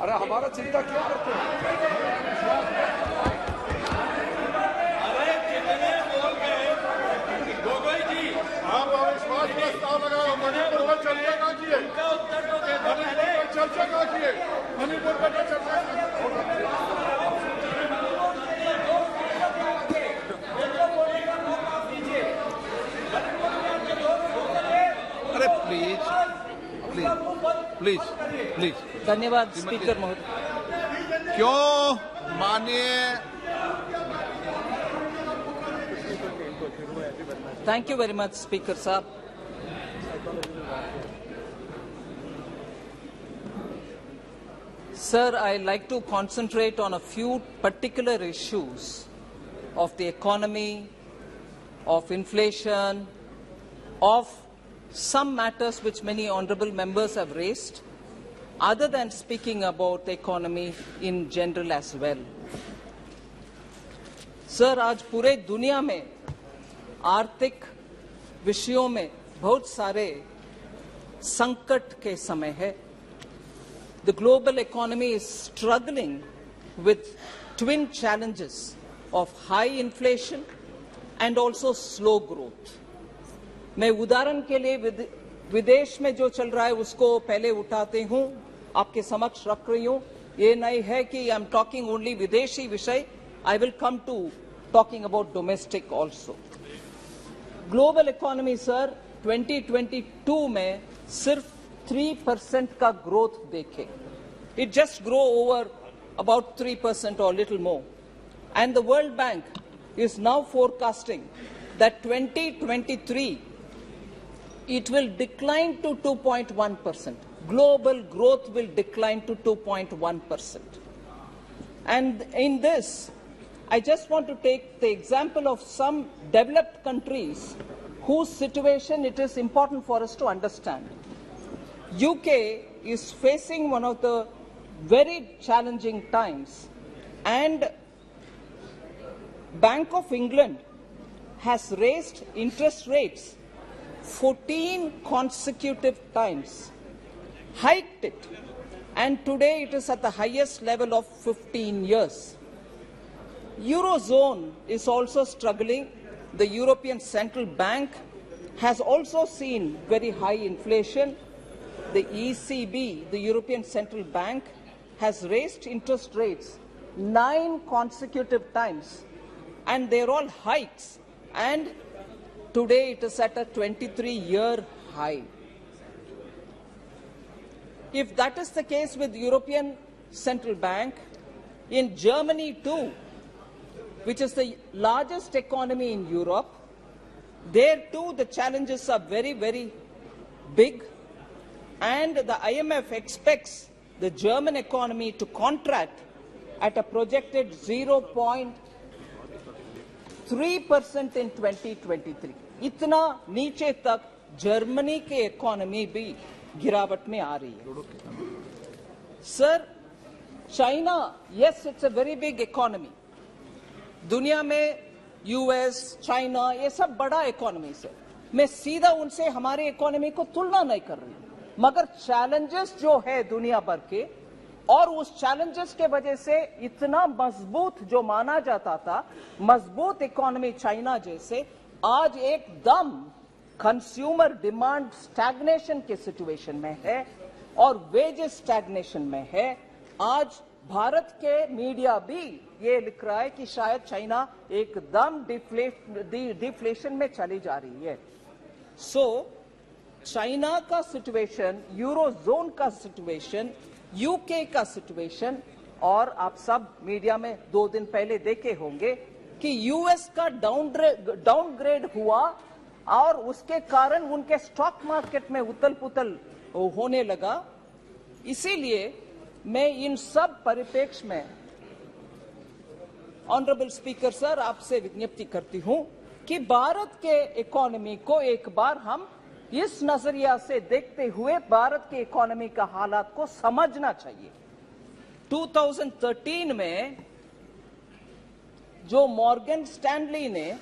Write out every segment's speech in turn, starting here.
अरे हमारा चिंता क्यों करते हैं? अरे कितने बोल गए गोगोई जी, आप अविश्वास प्रस्ताव लगाओ। मणिपुर पर चर्चा कहाँ की है? उनका उत्तर तो दे दो पहले। चर्चा कहाँ की है? मणिपुर पर चर्चा अरे प्लीज प्लीज प्लीज प्लीज। धन्यवाद स्पीकर महोदय। क्यों माननीय Thank you very much, Speaker Saab. Sir, I like to concentrate on a few particular issues of the economy, of inflation, of some matters which many honourable members have raised, other than speaking about the economy in general as well. Sir, आज पूरे दुनिया में आर्थिक विषयों में बहुत सारे संकट के समय है. The global economy is struggling with twin challenges of high inflation and also slow growth. मैं उदाहरण के लिए विदेश में जो चल रहा है उसको पहले उठाते हूं, आपके समक्ष रख रही हूं. ये नहीं है कि आई एम टॉकिंग ओनली विदेशी विषय. I will come to talking about domestic also. Global economy, sir, 2022 में सिर्फ 3% का growth देखे. It just grow over about 3% or little more. And the World Bank is now forecasting that 2023 it will decline to 2.1%. Global growth will decline to 2.1%. And in this, I just want to take the example of some developed countries whose situation it is important for us to understand. UK is facing one of the very challenging times, and Bank of England has raised interest rates 14 consecutive times, hiked it, and today it is at the highest level of 15 years. Eurozone is also struggling. The European Central Bank has also seen very high inflation. The ECB, the European Central Bank, has raised interest rates 9 consecutive times, and they're all hikes, and today it is at a 23-year high. If that is the case with European Central Bank, in Germany too, which is the largest economy in Europe, there too the challenges are very, very big, and the IMF expects the German economy to contract at a projected 0.3% in 2023. इतना नीचे तक Germany के economy भी गिरावट में आ रही है. Sir, China, yes, it's a very big economy. दुनिया में यूएस, चाइना, ये सब बड़ा इकोनॉमी है. मैं सीधा उनसे हमारे इकोनॉमी को तुलना नहीं कर रही हूं, मगर चैलेंजेस जो है दुनिया भर के, और उस चैलेंजेस के वजह से इतना मजबूत जो माना जाता था, मजबूत इकोनॉमी चाइना जैसे, आज एकदम कंज्यूमर डिमांड स्टैग्नेशन के सिचुएशन में है और वेजेस स्टैग्नेशन में है. आज भारत के मीडिया भी ये लिख रहा है कि शायद चाइना एकदम डिफ्लेशन में चली जा रही है. सो चाइना का सिचुएशन, यूरोजोन का सिचुएशन, यूके का सिचुएशन, और आप सब मीडिया में 2 दिन पहले देखे होंगे कि यूएस का डाउनग्रेड हुआ और उसके कारण उनके स्टॉक मार्केट में उथल पुथल होने लगा. इसीलिए मैं इन सब परिप्रेक्ष्य में ऑनरेबल स्पीकर सर आपसे विज्ञप्ति करती हूं कि भारत के इकोनॉमी को एक बार हम इस नजरिया से देखते हुए भारत के इकोनॉमी का हालात को समझना चाहिए. 2013 में जो मॉर्गन स्टैनली ने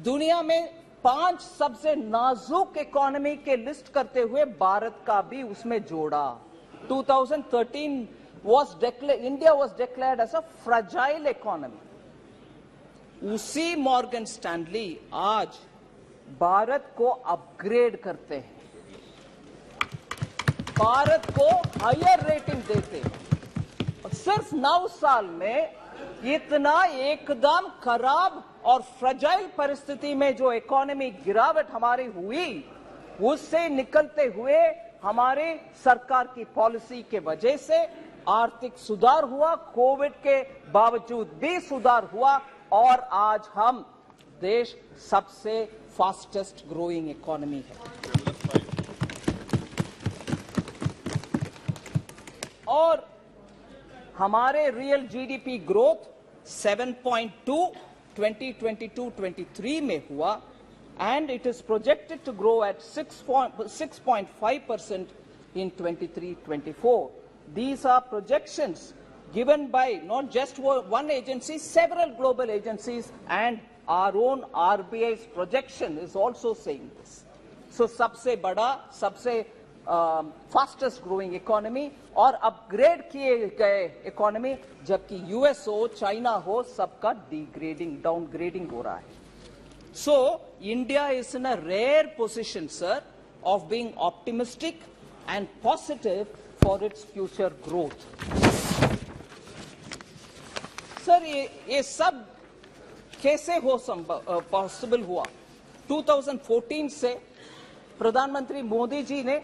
दुनिया में 5 सबसे नाजुक इकोनॉमी के लिस्ट करते हुए भारत का भी उसमें जोड़ा. 2013 India was declared as a fragile economy. उसी मॉर्गन स्टैनली आज भारत को अपग्रेड करते हैं, भारत को हायर रेटिंग देते हैं। सिर्फ 9 साल में इतना एकदम खराब और फ्रजाइल परिस्थिति में जो इकोनॉमी गिरावट हमारी हुई, उससे निकलते हुए हमारे सरकार की पॉलिसी के वजह से आर्थिक सुधार हुआ, कोविड के बावजूद भी सुधार हुआ और आज हम देश सबसे फास्टेस्ट ग्रोइंग इकोनॉमी है। और हमारे रियल जीडीपी ग्रोथ 7.2 2022-23 में हुआ and it is projected to grow at 6.5% in 23-24. These are projections given by not just one agency, several global agencies, and our own RBI's projection is also saying this. So सबसे बड़ा, सबसे fastest growing economy और upgrade किए गए economy, जबकि US हो, China हो, सबका डिग्रेडिंग, डाउनग्रेडिंग हो रहा है। So India is in a rare position, sir, of being optimistic and positive for its future growth. Sir ये सब कैसे पॉसिबल हुआ? 2014 से प्रधानमंत्री मोदी जी ने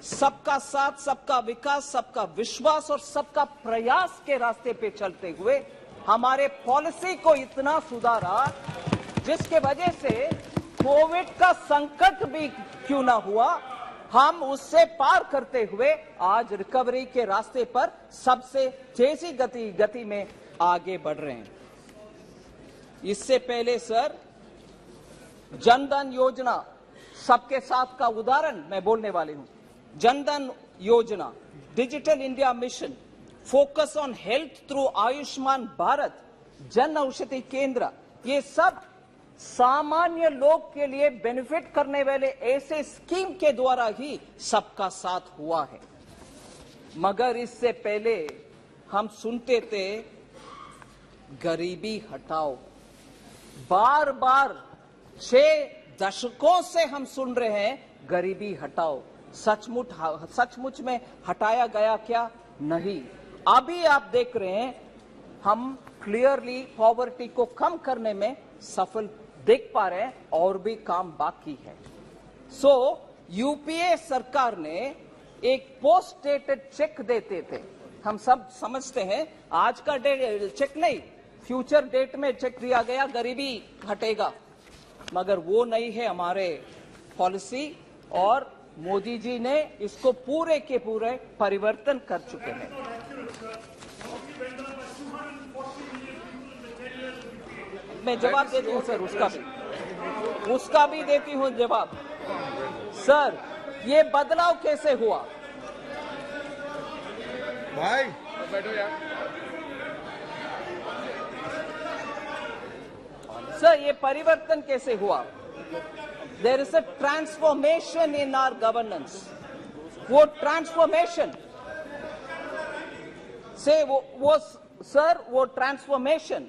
सबका साथ, सबका विकास, सबका विश्वास और सबका प्रयास के रास्ते पे चलते हुए हमारे पॉलिसी को इतना सुधारा, जिसके वजह से कोविड का संकट भी क्यों ना हुआ, हम उससे पार करते हुए आज रिकवरी के रास्ते पर सबसे तेजी गति में आगे बढ़ रहे हैं। इससे पहले सर, जनधन योजना सबके साथ का उदाहरण मैं बोलने वाली हूं। जनधन योजना, digital India mission, focus on health through Ayushman Bharat, Jan Aushadhi केंद्र, ये सब सामान्य लोग के लिए बेनिफिट करने वाले ऐसे स्कीम के द्वारा ही सबका साथ हुआ है। मगर इससे पहले हम सुनते थे गरीबी हटाओ, बार बार 6 दशकों से हम सुन रहे हैं गरीबी हटाओ। सचमुच में हटाया गया क्या? नहीं। अभी आप देख रहे हैं हम क्लियरली पॉवर्टी को कम करने में सफल देख पा रहे हैं, और भी काम बाकी है। सो यूपीए सरकार ने एक पोस्ट डेटेड चेक देते थे, हम सब समझते हैं आज का चेक नहीं, फ्यूचर डेट में चेक दिया गया, गरीबी हटेगा, मगर वो नहीं है हमारे पॉलिसी, और मोदी जी ने इसको पूरे के पूरे परिवर्तन कर चुके हैं। मैं जवाब देती हूं सर, उसका भी देती हूं जवाब। सर, ये बदलाव कैसे हुआ? भाई बैठो यार। सर, ये परिवर्तन कैसे हुआ? There is a transformation in our governance. वो ट्रांसफॉर्मेशन से वो ट्रांसफॉर्मेशन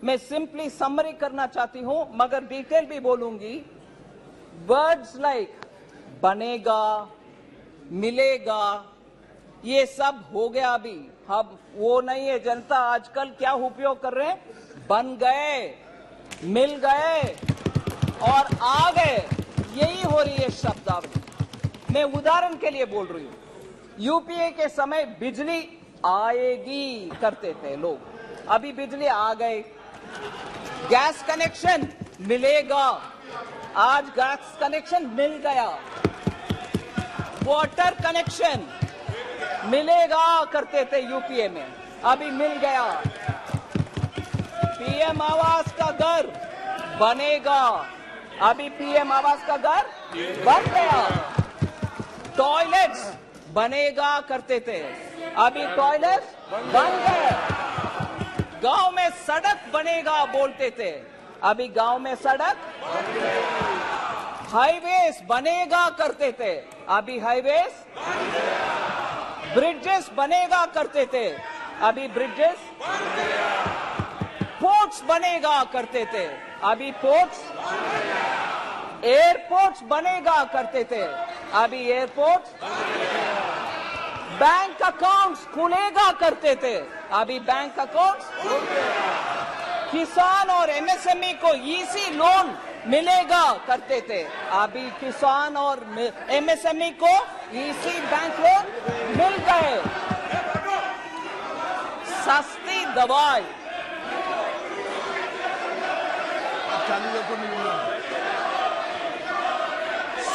मैं सिंपली समरी करना चाहती हूं, मगर डिटेल भी बोलूंगी। वर्ड्स लाइक बनेगा, मिलेगा, ये सब हो गया अभी। अब वो नहीं है। जनता आजकल क्या उपयोग कर रहे हैं? बन गए, मिल गए और आ गए, यही हो रही है शब्दावली। मैं उदाहरण के लिए बोल रही हूं। यूपीए के समय बिजली आएगी करते थे लोग, अभी बिजली आ गए। गैस कनेक्शन मिलेगा, आज गैस कनेक्शन मिल गया। वाटर कनेक्शन मिलेगा करते थे यूपीए में, अभी मिल गया। पीएम आवास का घर बनेगा, अभी पीएम आवास का घर बन गया। टॉयलेट्स बनेगा करते थे, अभी टॉयलेट्स बन गए। गांव में सड़क बनेगा बोलते थे, अभी गांव में सड़क। हाईवेज बनेगा करते थे, अभी हाईवेज। ब्रिजेस बनेगा करते थे, अभी ब्रिजेस, पोर्ट्स बनेगा करते थे, अभी पोर्ट्स, एयरपोर्ट्स बनेगा करते थे, अभी एयरपोर्ट्स, बैंक अकाउंट्स खुलेगा करते थे, अभी बैंक अकाउंट्स, किसान और एमएसएमई को ईसी लोन मिलेगा करते थे, अभी किसान और एमएसएमई को ईसी बैंक लोन मिल गए। सस्ती दवाई,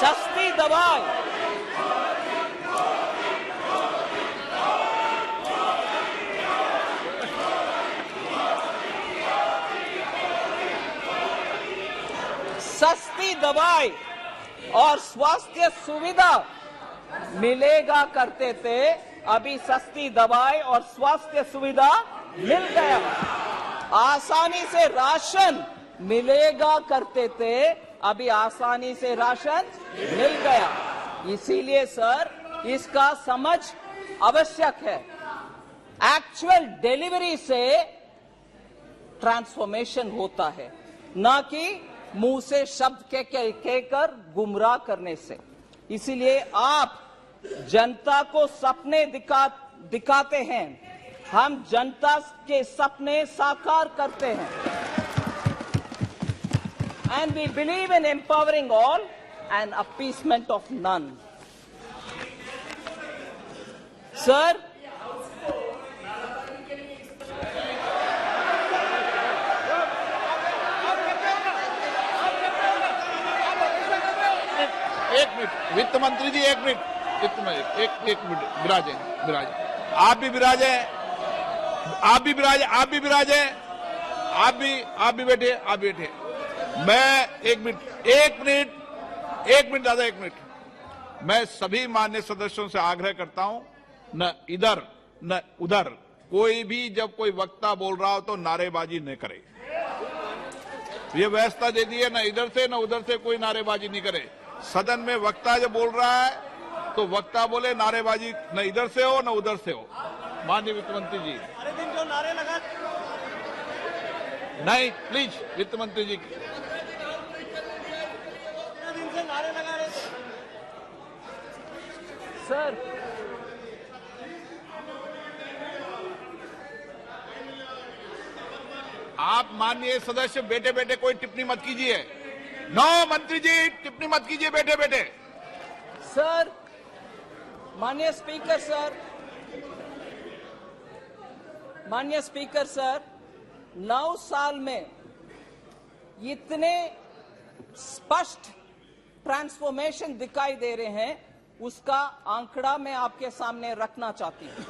सस्ती दवाई, सस्ती दवाई और स्वास्थ्य सुविधा मिलेगा करते थे, अभी सस्ती दवाई और स्वास्थ्य सुविधा मिल गया। आसानी से राशन मिलेगा करते थे, अभी आसानी से राशन मिल गया। इसीलिए सर, इसका समझ आवश्यक है। एक्चुअल डिलीवरी से ट्रांसफॉर्मेशन होता है, ना कि मुंह से शब्द कहकर गुमराह करने से। इसीलिए आप जनता को सपने दिखाते हैं, हम जनता के सपने साकार करते हैं। And we believe in empowering all and appeasement of none. Sir, एक मिनट वित्त मंत्री जी, एक मिनट, एक मिनट विराजे, आप भी विराजे, आप भी विराजे, आप भी विराजे, आप भी बैठे। मैं एक मिनट दादा, एक मिनट। मैं सभी मान्य सदस्यों से आग्रह करता हूं, न इधर न उधर कोई भी जब कोई वक्ता बोल रहा हो तो नारेबाजी न करे। ये व्यवस्था दे दी है, न इधर से न उधर से कोई नारेबाजी नहीं करे। सदन में वक्ता जब बोल रहा है तो वक्ता बोले, नारेबाजी न इधर से हो न उधर से हो। माननीय वित्त मंत्री जी, अरे दिन जो नारे लगा, नहीं प्लीज वित्त मंत्री जी, दिन से नारे लगा रहे थे। सर, आप माननीय सदस्य बैठे बैठे कोई टिप्पणी मत कीजिए। नो मंत्री जी, टिप्पणी मत कीजिए बैठे बैठे। सर, माननीय स्पीकर सर, माननीय स्पीकर सर, 9 साल में इतने स्पष्ट ट्रांसफॉर्मेशन दिखाई दे रहे हैं, उसका आंकड़ा मैं आपके सामने रखना चाहती हूं।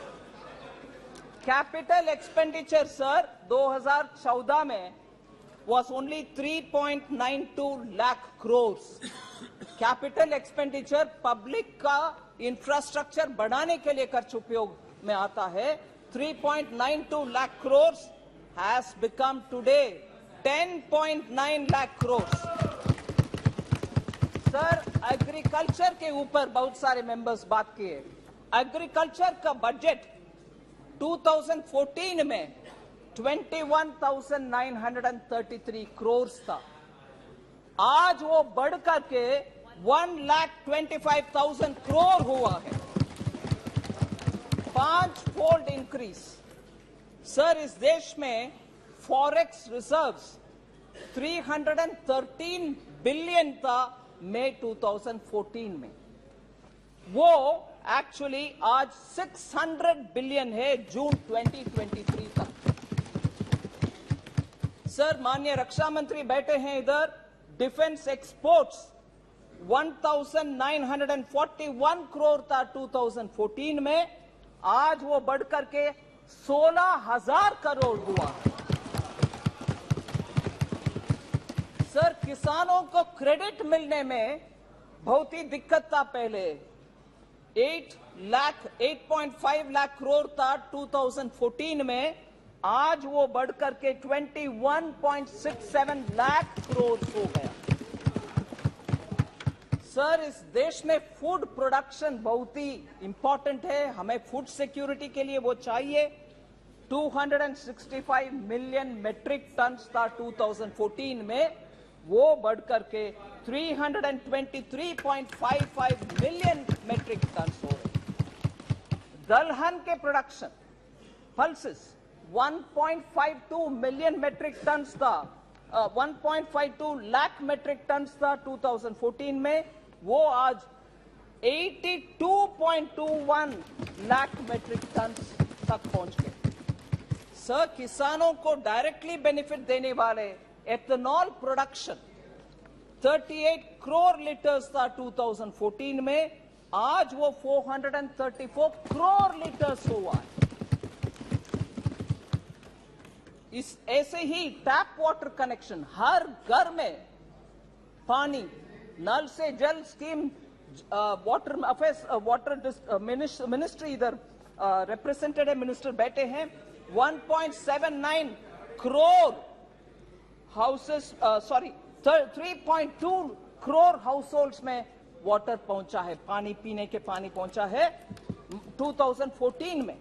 कैपिटल एक्सपेंडिचर सर 2014 में was only 3.92 lakh crores. Capital expenditure public का इंफ्रास्ट्रक्चर बढ़ाने के लिए खर्च उपयोग में आता है। 3.92 lakh crores has become today 10.9 lakh crores. Sir, agriculture के ऊपर बहुत सारे मेंबर्स बात किए। एग्रीकल्चर का बजट 2014 में 21,933 करोड़ था। आज वो बढ़कर के 1,25,000 करोड़ हुआ है, 5-fold इंक्रीज। सर, इस देश में फॉरेक्स रिजर्व्स 313 बिलियन था मई 2014 में, वो एक्चुअली आज 600 बिलियन है जून 2023 तक। सर, माननीय रक्षा मंत्री बैठे हैं इधर। डिफेंस एक्सपोर्ट्स 1,941 करोड़ था 2014 में, आज वो बढ़कर के 16,000 करोड़ हुआ। सर, किसानों को क्रेडिट मिलने में बहुत ही दिक्कत था पहले। 8.5 लाख करोड़ था 2014 में, आज वो बढ़कर के 21.67 लाख करोड़ हो गया। सर, इस देश में फूड प्रोडक्शन बहुत ही इंपॉर्टेंट है। हमें फूड सिक्योरिटी के लिए वो चाहिए। 265 मिलियन मेट्रिक टन था 2014 में, वो बढ़कर के 323.55 मिलियन मेट्रिक टन हो रहे। दलहन के production pulses 1.52 million metric ton था, 1.52 लाख मेट्रिक टन था 2014 में, वो आज 82.21 लाख मेट्रिक टन तक पहुंच गए। सर, किसानों को डायरेक्टली बेनिफिट देने वाले एथेनॉल प्रोडक्शन 38 करोड़ लीटर्स था 2014 में, आज वो 434 करोड़ लीटर्स हुआ है। इस ऐसे ही टैप वाटर कनेक्शन, हर घर में पानी, नल से जल scheme, water affairs, water ministry इधर रिप्रेजेंटेटिव मिनिस्टर बैठे हैं। 1.79 crore houses, 3.2 crore house holds में वाटर पहुंचा है, पानी पीने के पानी पहुंचा है 2014 में,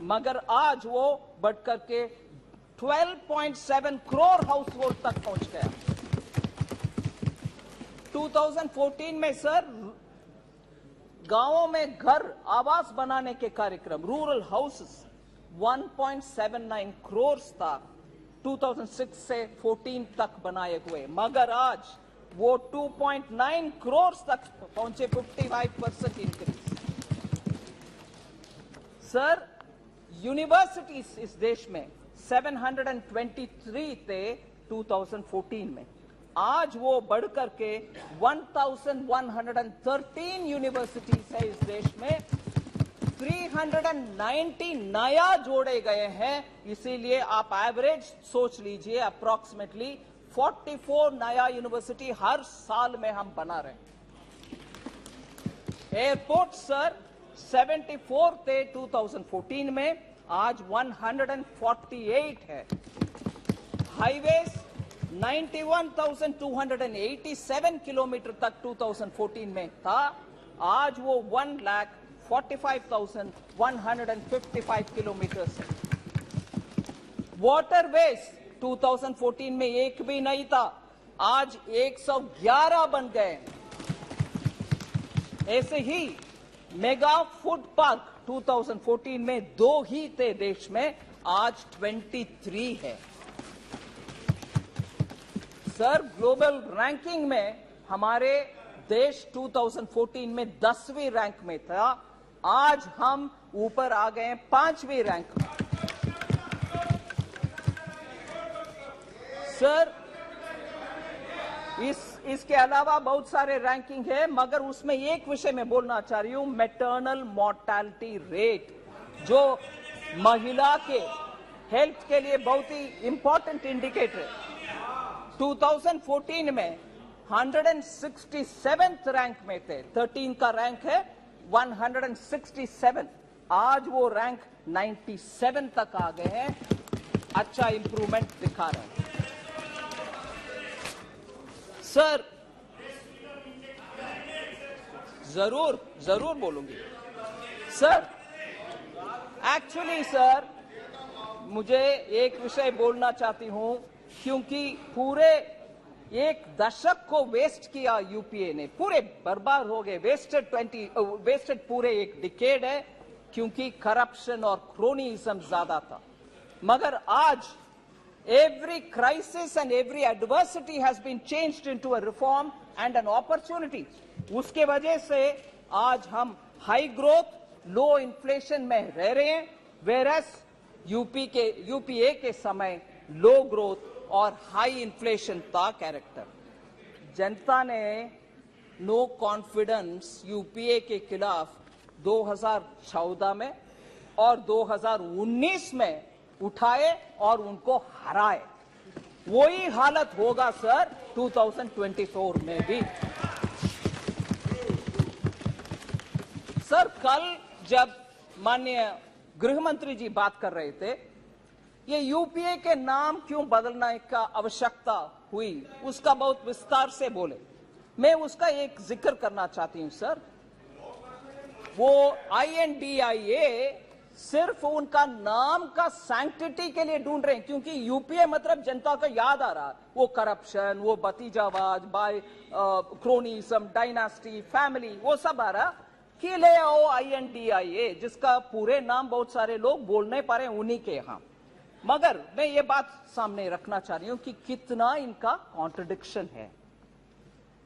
मगर आज वो बढ़कर के 12.7 करोड़ हाउस होल्ड तक पहुंच गया। 2014 में सर, गांवों में घर आवास बनाने के कार्यक्रम, रूरल हाउसेस 1.79 करोड़ था 2006 से 14 तक बनाए हुए, मगर आज वो 2.9 करोड़ तक पहुंचे, 55% इंक्रीज। सर, यूनिवर्सिटीज इस देश में 723 थे 2014 में, आज वो बढ़कर के 1113 यूनिवर्सिटीज है इस देश में। 390 नया जोड़े गए हैं, इसीलिए आप एवरेज सोच लीजिए, अप्रोक्सीमेटली 44 नया यूनिवर्सिटी हर साल में हम बना रहे हैं। एयरपोर्ट सर 74 थे 2014 में, आज 148 है। हाईवेज 91,287 किलोमीटर तक 2014 में था, आज वो 1,45,155 किलोमीटर है। वाटरवेज 2014 में एक भी नहीं था, आज 111 बन गए। ऐसे ही मेगा फूड पार्क 2014 में 2 ही थे देश में, आज 23 है। सर, ग्लोबल रैंकिंग में हमारे देश 2014 में 10वीं रैंक में था, आज हम ऊपर आ गए 5वीं रैंक में। सर, इसके अलावा बहुत सारे रैंकिंग है, मगर उसमें एक विषय में बोलना चाह रही हूं, मैटरनल मोर्टेलिटी रेट, जो महिला के हेल्थ के लिए बहुत ही इंपॉर्टेंट इंडिकेटर है। 2014 में 167th रैंक में थे, 13 का रैंक है 167, आज वो रैंक 97 तक आ गए हैं, अच्छा इंप्रूवमेंट दिखा रहे हैं। सर, जरूर बोलूंगी। सर, एक्चुअली सर, मुझे एक विषय बोलना चाहती हूं, क्योंकि पूरे एक दशक को वेस्ट किया यूपीए ने, पूरे बर्बाद हो गए, वेस्टेड पूरे एक डिकेड है, क्योंकि करप्शन और क्रोनीइज्म ज्यादा था। मगर आज every crisis and every adversity has been changed into a reform and an opportunity. उसके वजह से आज हम हाई ग्रोथ लो इन्फ्लेशन में रह रहे हैं, whereas यूपीए के समय लो ग्रोथ और हाई इन्फ्लेशन था कैरेक्टर। जनता ने नो कॉन्फिडेंस यूपीए के खिलाफ 2014 में और 2019 में उठाए और उनको हराए। वही हालत होगा सर 2024 में भी। सर, कल जब माननीय गृह मंत्री जी बात कर रहे थे, ये यूपीए के नाम क्यों बदलने का आवश्यकता हुई, उसका बहुत विस्तार से बोले। मैं उसका एक जिक्र करना चाहती हूं सर। वो INDIA सिर्फ उनका नाम का सैंक्टिटी के लिए ढूंढ रहे हैं, क्योंकि यूपीए मतलब जनता को याद आ रहा है वो करप्शन, वो भतीजावाज, बाय क्रोनिज्म, डायनास्टी, फैमिली, वो सब आ रहा कि ले आओ INDIA, जिसका पूरे नाम बहुत सारे लोग बोल नहीं पा रहे उन्हीं के यहां। मगर मैं ये बात सामने रखना चाह रही हूं कि कितना इनका कॉन्ट्रडिक्शन है।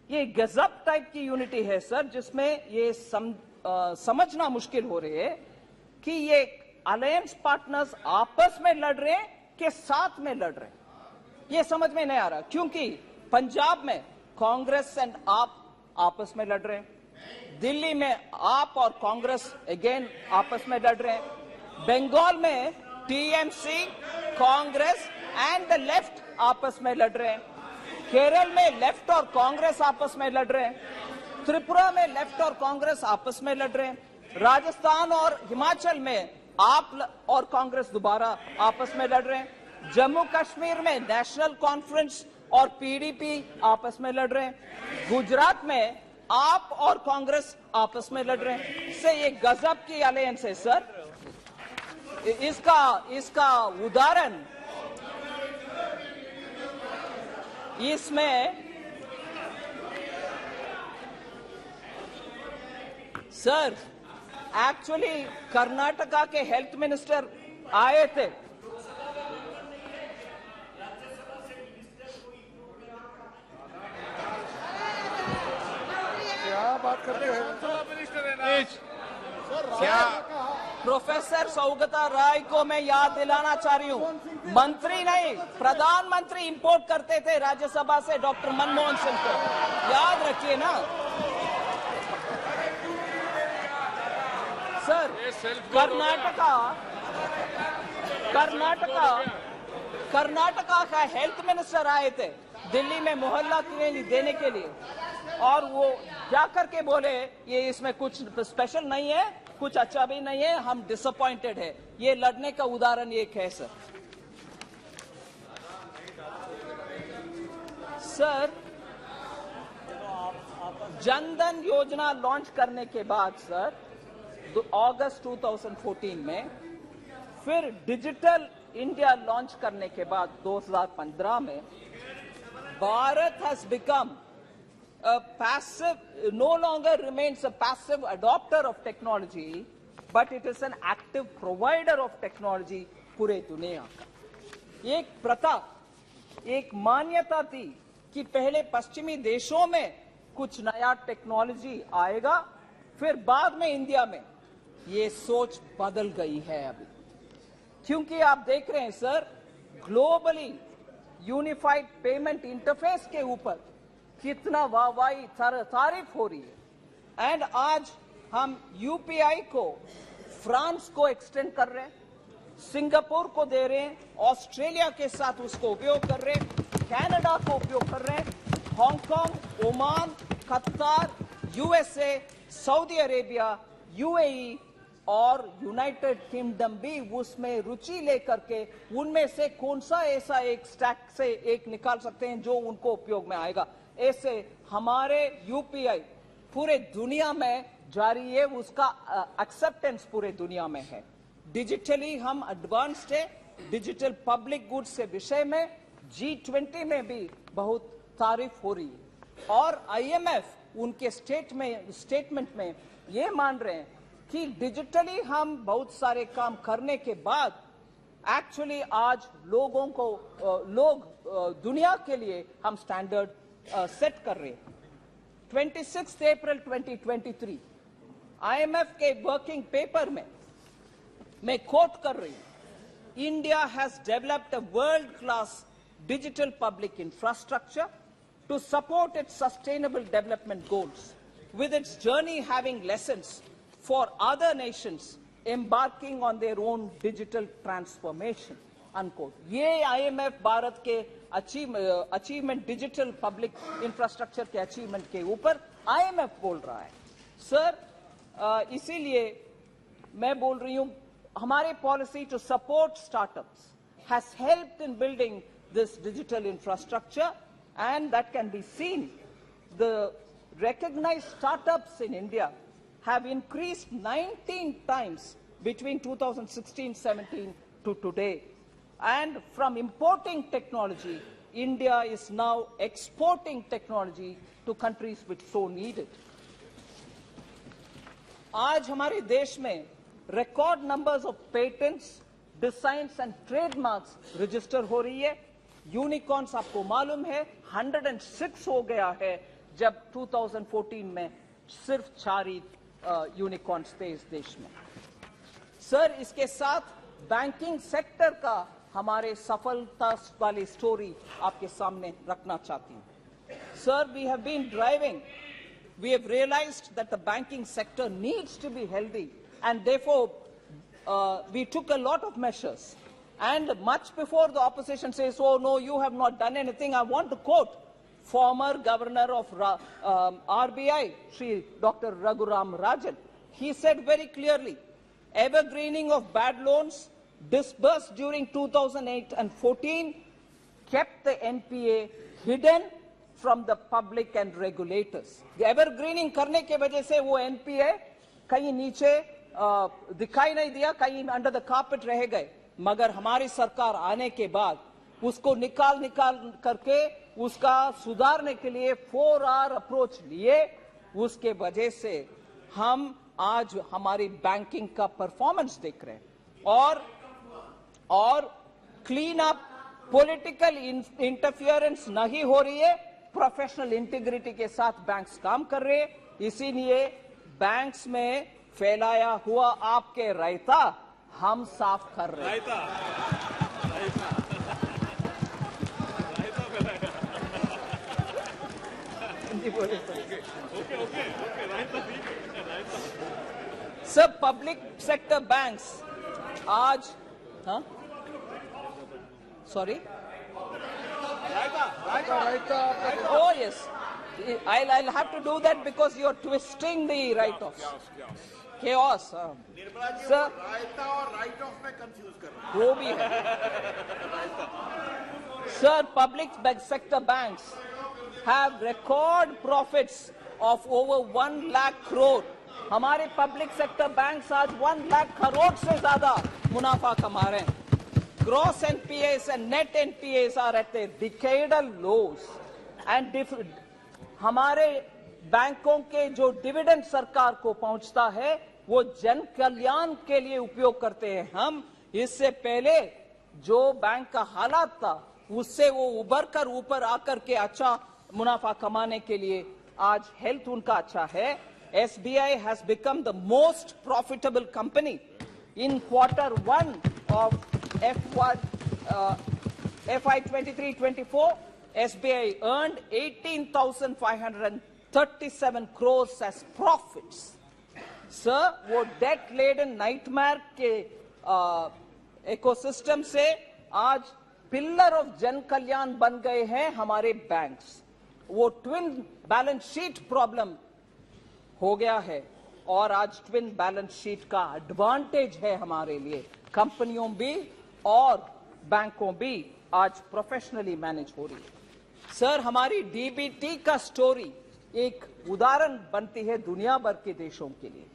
ये गजब टाइप की यूनिटी है सर, जिसमें ये समझना मुश्किल हो रही है कि ये अलायंस पार्टनर्स आपस में लड़ रहे हैं कि साथ में लड़ रहे हैं, ये समझ में नहीं आ रहा। क्योंकि पंजाब में कांग्रेस एंड आप आपस में लड़ रहे हैं, दिल्ली में आप और कांग्रेस अगेन आपस में लड़ रहे हैं, बंगाल में TMC, Congress and the left आपस में लड़ रहे हैं, केरल में लेफ्ट और कांग्रेस आपस में लड़ रहे हैं, त्रिपुरा में लेफ्ट और कांग्रेस आपस में लड़ रहे हैं, राजस्थान और हिमाचल में आप और कांग्रेस दोबारा आपस में लड़ रहे हैं, जम्मू कश्मीर में नेशनल कॉन्फ्रेंस और PDP आपस में लड़ रहे हैं, गुजरात में आप और कांग्रेस आपस में लड़ रहे हैं। इससे ये गजब की अलायंस है सर। इसका उदाहरण इसमें सर एक्चुअली कर्नाटका के हेल्थ मिनिस्टर आए थे, क्या बात करते हैं? क्या प्रोफेसर सौगता राय को मैं याद दिलाना चाह रही हूँ, मंत्री नहीं प्रधानमंत्री इंपोर्ट करते थे राज्यसभा से डॉक्टर मनमोहन सिंह को, याद रखिए ना सर। कर्नाटका का हेल्थ मिनिस्टर आए थे दिल्ली में मोहल्ला क्लिनिक देने के लिए, और वो जाकर के बोले ये इसमें कुछ स्पेशल नहीं है, कुछ अच्छा भी नहीं है, हम डिसअपॉइंटेड है। ये लड़ने का उदाहरण एक है सर। सर जनधन योजना लॉन्च करने के बाद सर अगस्त 2014 में, फिर डिजिटल इंडिया लॉन्च करने के बाद 2015 में, Bharat has become a passive, no longer remains a passive adopter of technology, but it is an active provider of technology पूरे दुनिया का। एक प्रथा, एक मान्यता थी कि पहले पश्चिमी देशों में कुछ नया टेक्नोलॉजी आएगा, फिर बाद में इंडिया में। ये सोच बदल गई है अभी, क्योंकि आप देख रहे हैं sir globally unified payment interface के ऊपर कितना वाहवाही तारीफ हो रही है। एंड आज हम UPI को फ्रांस को एक्सटेंड कर रहे हैं, सिंगापुर को दे रहे हैं, ऑस्ट्रेलिया के साथ उसको उपयोग कर रहे हैं, कनाडा को उपयोग कर रहे हैं, हांगकांग, ओमान, कतार, USA, सऊदी अरेबिया, UAE और यूनाइटेड किंगडम भी उसमें रुचि लेकर के उनमें से कौन सा ऐसा एक स्टैक से एक निकाल सकते हैं जो उनको उपयोग में आएगा। ऐसे हमारे UPI पूरे दुनिया में जारी है, उसका एक्सेप्टेंस पूरे दुनिया में है। डिजिटली हम एडवांस्ड है, डिजिटल पब्लिक गुड्स के विषय में G20 में भी बहुत तारीफ हो रही है, और IMF उनके स्टेटमेंट में ये मान रहे हैं कि डिजिटली हम बहुत सारे काम करने के बाद एक्चुअली आज लोग दुनिया के लिए हम स्टैंडर्ड सेट कर रहे हैं। 26 अप्रैल 2023 IMF के वर्किंग पेपर में मैं कोट कर रही हूं, India has developed a world class digital public infrastructure to support its sustainable development goals, with its journey having lessons for other nations embarking on their own digital transformation, unquote. ये IMF Bharat के achievement digital public infrastructure के achievement के ऊपर IMF बोल रहा है sir. इसीलिए मैं बोल रही हूं हमारी policy to support startups has helped in building this digital infrastructure, and that can be seen the recognized startups in India have increased 19 times between 2016-17 to today. And from importing technology, India is now exporting technology to countries which so need it. आज हमारे देश में record numbers of patents, designs and trademarks register हो रही है. Unicorns आपको मालूम है 106 हो गया है, जब 2014 में सिर्फ 4 ही यूनिकॉर्न्स थे इस देश में. सर, इसके साथ बैंकिंग सेक्टर का हमारे सफलता वाली स्टोरी आपके सामने रखना चाहती हूं. Sir, we have realized that the banking sector needs to be healthy, and therefore we took a lot of measures. And much before the opposition says, oh no, you have not done anything, I want to quote former governor of RBI, Shri Dr. Raghuram Rajan. He said very clearly, evergreening of bad loans disbursed during 2008 and 14 kept the NPA hidden from the public and regulators. The evergreening करने के वजह से वो NPA कहीं नीचे दिखाई नहीं दिया, कहीं under the carpet रह गए. मगर हमारी सरकार आने के बाद उसको निकाल करके उसका सुधारने के लिए 4R अप्रोच लिए. उसके वजह से हम आज हमारी बैंकिंग का परफॉर्मेंस देख रहे हैं. और क्लीन अप, पॉलिटिकल इंटरफियरेंस नहीं हो रही है, प्रोफेशनल इंटीग्रिटी के साथ बैंक्स काम कर रहे हैं. इसीलिए बैंक्स में फैलाया हुआ आपके रायता हम साफ कर रहे हैं. सब पब्लिक सेक्टर बैंक्स आज sorry oh yes, I'll have to do that because you're twisting the write-offs. Chaos. Nirmala ji, Sir, raita और राइट ऑफ में कंफ्यूज कर रहे हैं. वो भी है. Sir, public sector banks have record profits of over 1 lakh crore. हमारे पब्लिक सेक्टर बैंक्स आज 1 लाख करोड़ से ज्यादा मुनाफा कमा रहे हैं. Gross NPAs and net NPAs are at their decadal lows. And हमारे बैंकों के जो डिविडेंड सरकार को पहुंचता है वो जन कल्याण के लिए उपयोग करते हैं. हम इससे पहले जो बैंक का हालात था उससे वो उभर कर ऊपर आकर के अच्छा मुनाफा कमाने के लिए आज हेल्थ उनका अच्छा है. SBI has become the most profitable company. In Q1 of FY 23-24, SBI earned 18,537 crores as profits. Sir, वो debt laden nightmare के इकोसिस्टम से आज पिलर ऑफ जन कल्याण बन गए हैं हमारे बैंक्स. वो ट्विन बैलेंस शीट प्रॉब्लम हो गया है और आज ट्विन बैलेंस शीट का एडवांटेज है हमारे लिए. कंपनियों भी और बैंकों भी आज प्रोफेशनली मैनेज हो रही है. सर, हमारी डीबीटी का स्टोरी एक उदाहरण बनती है दुनिया भर के देशों के लिए.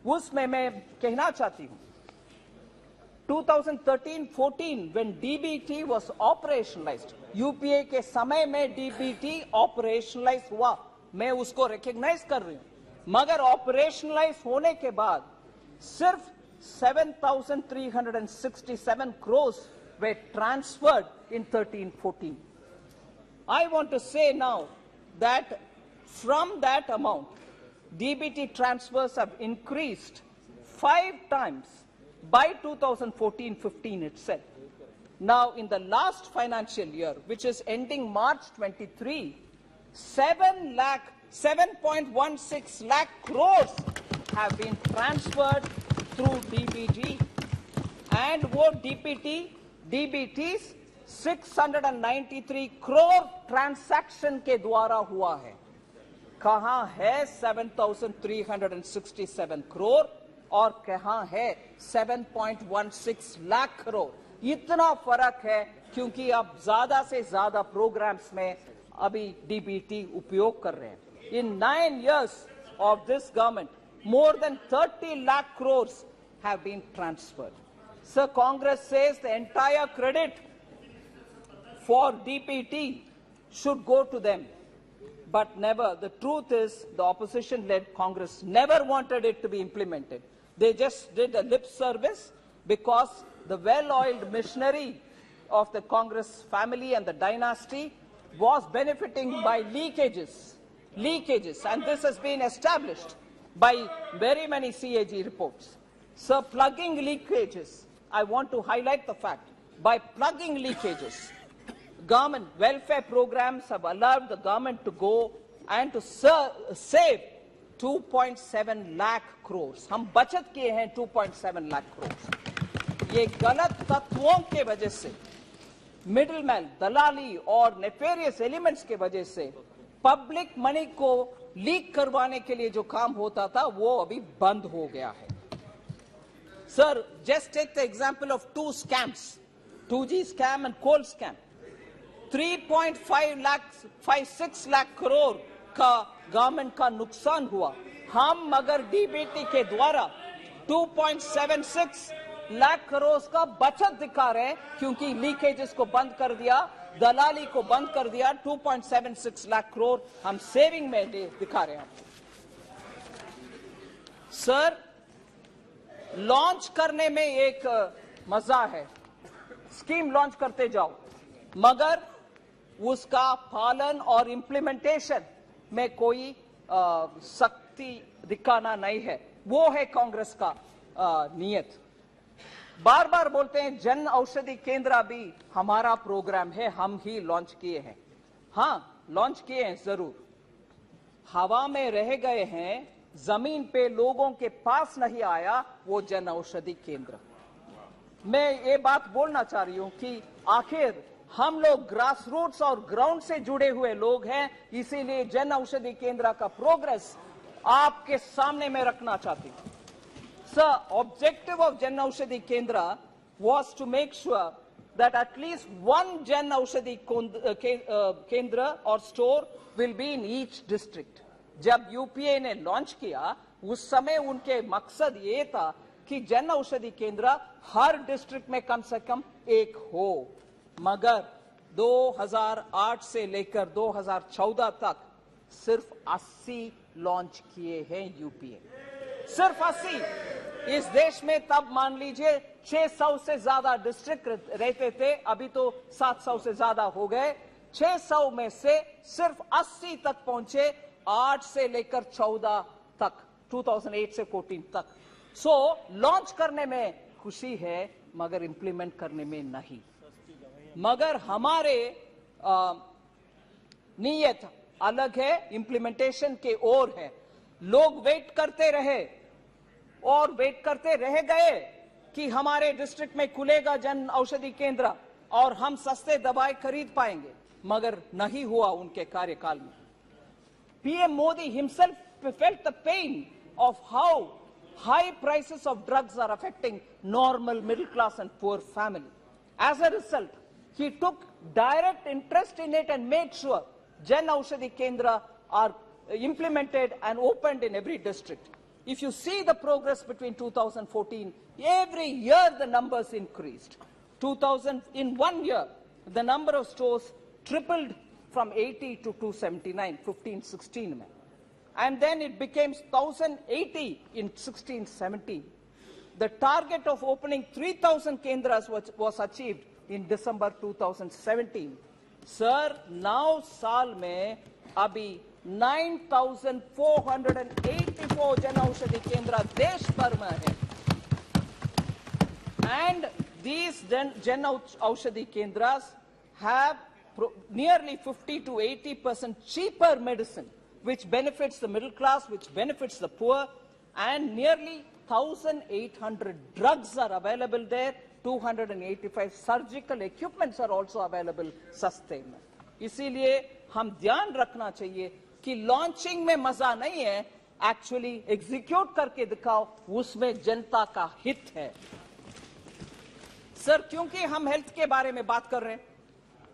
उसमें मैं कहना चाहती हूं 2013-14 when DBT was operationalized, UPA के समय में डीबीटी ऑपरेशनलाइज हुआ, मैं उसको रिकॉग्नाइज कर रही हूं. मगर ऑपरेशनलाइज होने के बाद सिर्फ 7,367 crores were transferred in 13-14. I want to say now that from that amount, DBT transfers have increased 5 times by 2014-15 itself. Now, in the last financial year, which is ending March 23, 7.16 lakh crores have been transferred through DBT, and वो DBTs 693 crore transaction के द्वारा हुआ है. कहाँ है 7,367 crore और कहाँ है 7.16 लाख करोड़. इतना फर्क है क्योंकि अब ज्यादा से ज्यादा प्रोग्राम्स में अभी डीबीटी उपयोग कर रहे हैं। इन 9 years of this government, more than 30 lakh crores have been transferred. Sir, Congress says the entire credit for DPT should go to them. But never. The truth is, the opposition-led Congress never wanted it to be implemented. They just did a lip service because the well-oiled machinery of the Congress family and the dynasty was benefiting by leakages, and this has been established by very many CAG reports. Sir, plugging leakages, I want to highlight the fact, by plugging leakages, government welfare programs have allowed the government to go and to save 2.7 lakh crores. हम बचत किए हैं 2.7 lakh crores. ये गलत तत्वों के वजह से, मिडिलमैन, दलाली और नेफेरियस एलिमेंट्स के वजह से पब्लिक मनी को लीक करवाने के लिए जो काम होता था वो अभी बंद हो गया है. Sir, just take the example of 2 scams, 2G scam and coal scam. 3.56 lakh crore का गवर्नमेंट का नुकसान हुआ. हम अगर डीबीटी के द्वारा 2.76 लाख करोड़ का बचत दिखा रहे हैं क्योंकि लीकेजेस को बंद कर दिया, दलाली को बंद कर दिया. 2.76 लाख करोड़ हम सेविंग में दिखा रहे हैं. सर, लॉन्च करने में एक मजा है, स्कीम लॉन्च करते जाओ, मगर उसका पालन और इम्प्लीमेंटेशन में कोई सख्ती दिखाना नहीं है. वो है कांग्रेस का नियत. बार बार बोलते हैं जन औषधि केंद्र अभी हमारा प्रोग्राम है, हम ही लॉन्च किए हैं. हाँ, लॉन्च किए हैं जरूर, हवा में रह गए हैं, जमीन पे लोगों के पास नहीं आया वो जन औषधि केंद्र. मैं ये बात बोलना चाह रही हूं कि आखिर हम लोग ग्रास रूट्स और ग्राउंड से जुड़े हुए लोग हैं, इसीलिए जन औषधि केंद्र का प्रोग्रेस आपके सामने में रखना चाहती हूं. Sir, objective of Jan Aushadhi Kendra was to make sure that at least one Jan Aushadhi Kendra or store will be in each district. जब यूपीए ने लॉन्च किया उस समय उनके मकसद ये था कि जन औषधि केंद्र हर डिस्ट्रिक्ट में कम से कम एक हो. मगर 2008 से लेकर 2014 तक सिर्फ 80 लॉन्च किए हैं यूपीए, सिर्फ 80. इस देश में तब मान लीजिए 600 से ज्यादा डिस्ट्रिक्ट रहते थे, अभी तो 700 से ज्यादा हो गए. 600 में से सिर्फ 80 तक पहुंचे, 8 से लेकर 14 तक, 2008 से 14 तक. सो लॉन्च करने में खुशी है मगर इंप्लीमेंट करने में नहीं. मगर हमारे नीयत अलग है, इंप्लीमेंटेशन के ओर है. लोग वेट करते रहे और वेट करते रह गए कि हमारे डिस्ट्रिक्ट में खुलेगा जन औषधि केंद्र और हम सस्ते दवाई खरीद पाएंगे, मगर नहीं हुआ उनके कार्यकाल में. PM Modi himself felt the pain of how high prices of drugs are affecting normal middle class and poor family. As a result, he took direct interest in it and made sure Jan Aushadhi Kendra are implemented and opened in every district. If you see the progress between 2014, every year the numbers increased. In 1 year, the number of stores tripled from 80 to 279, 15-16 mein. And then it became 1080 in 16-17. The target of opening 3,000 kendras was achieved in December 2017. Sir, now साल में अभी 9,484 जन औषधि केंद्र देश भर में है. And these Jan Aushadhi Kendras have nearly 50 to 80% cheaper medicine, which benefits the middle class, which benefits the poor, and nearly 1,800 drugs are available there. 285 surgical equipments are also available सस्ते में. इसीलिए हम ध्यान रखना चाहिए कि लॉन्चिंग में मजा नहीं है, एक्चुअली एग्जीक्यूट करके दिखाओ, उसमें जनता का हित है. सर, क्योंकि हम हेल्थ के बारे में बात कर रहे हैं,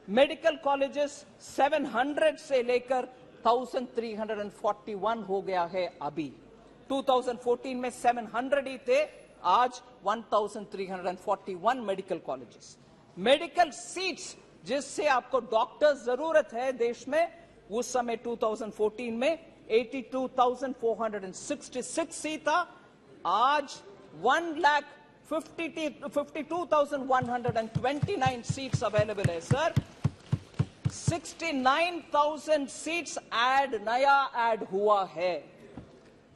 मेडिकल कॉलेजेस 700 से लेकर 1341 हो गया है अभी। 2014 में 700 ही थे, आज 1341 मेडिकल कॉलेजेस। मेडिकल सीट्स जिससे आपको डॉक्टर्स जरूरत है देश में, उस समय 2014 में 82,466 सीट था, आज 1,52,129 सीट्स अवेलेबल है सर। 69,000 सीट्स नया ऐड हुआ है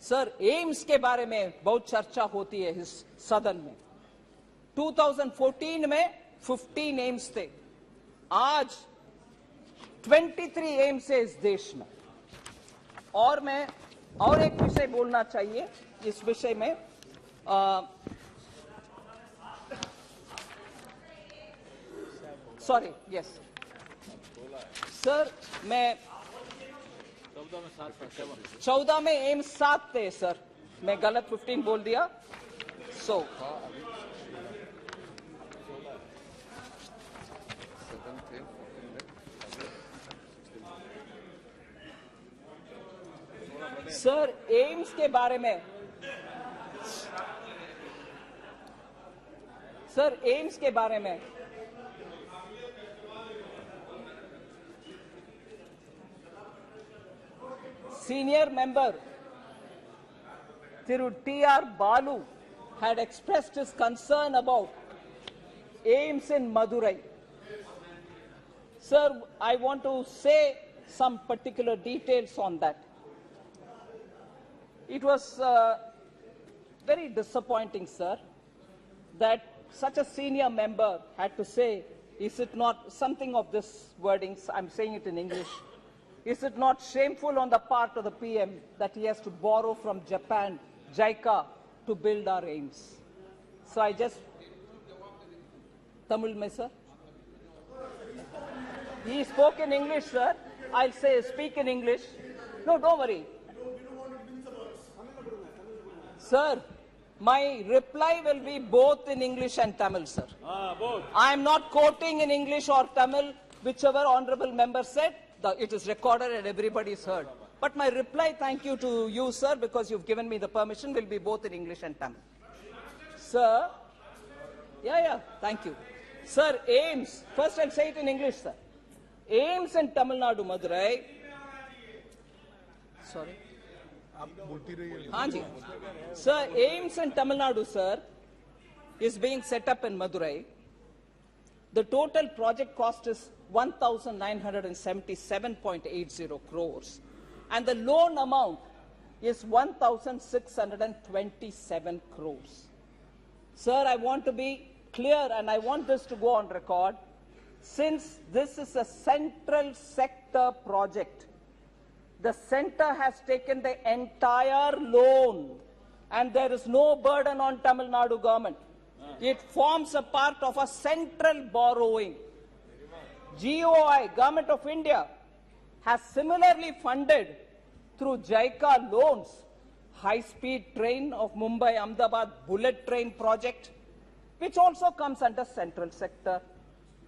सर। एम्स के बारे में बहुत चर्चा होती है इस सदन में। 2014 में 15 एम्स थे, आज 23 एम्स है इस देश में। और मैं और एक विषय बोलना चाहिए इस विषय में, सॉरी, यस सर, मैं 14 में एम्स 7 थे सर, मैं गलत 15 बोल दिया। सर एम्स के बारे में, सर एम्स के बारे में senior member Thiru T.R. Balu had expressed his concern about AIIMS in Madurai. Sir, I want to say some particular details on that. It was very disappointing, sir, that such a senior member had to say, is it not something of this wording, I'm saying it in English, is it not shameful on the part of the PM that he has to borrow from Japan, JICA, to build our AIIMS? So I just... Tamil mein, sir? He spoke in English, sir. I'll say speak in English. No, don't worry. Sir, my reply will be both in English and Tamil, sir. Both. I am not quoting in English or Tamil, whichever honorable member said. It is recorded and everybody is heard. But my reply, thank you to you, sir, because you've given me the permission, will be both in English and Tamil. Sir, thank you. Sir, AIIMS, first I'll say it in English, sir. AIIMS in Tamil Nadu, Madurai. Sorry. Hanji. Sir, AIIMS in Tamil Nadu, sir, is being set up in Madurai. The total project cost is 1,977.80 crores. And the loan amount is 1,627 crores. Sir, I want to be clear and I want this to go on record. Since this is a central sector project, the center has taken the entire loan and there is no burden on Tamil Nadu government. It forms a part of a central borrowing. GOI, Government of India, has similarly funded through JICA loans, high-speed train of Mumbai-Ahmedabad bullet train project, which also comes under central sector.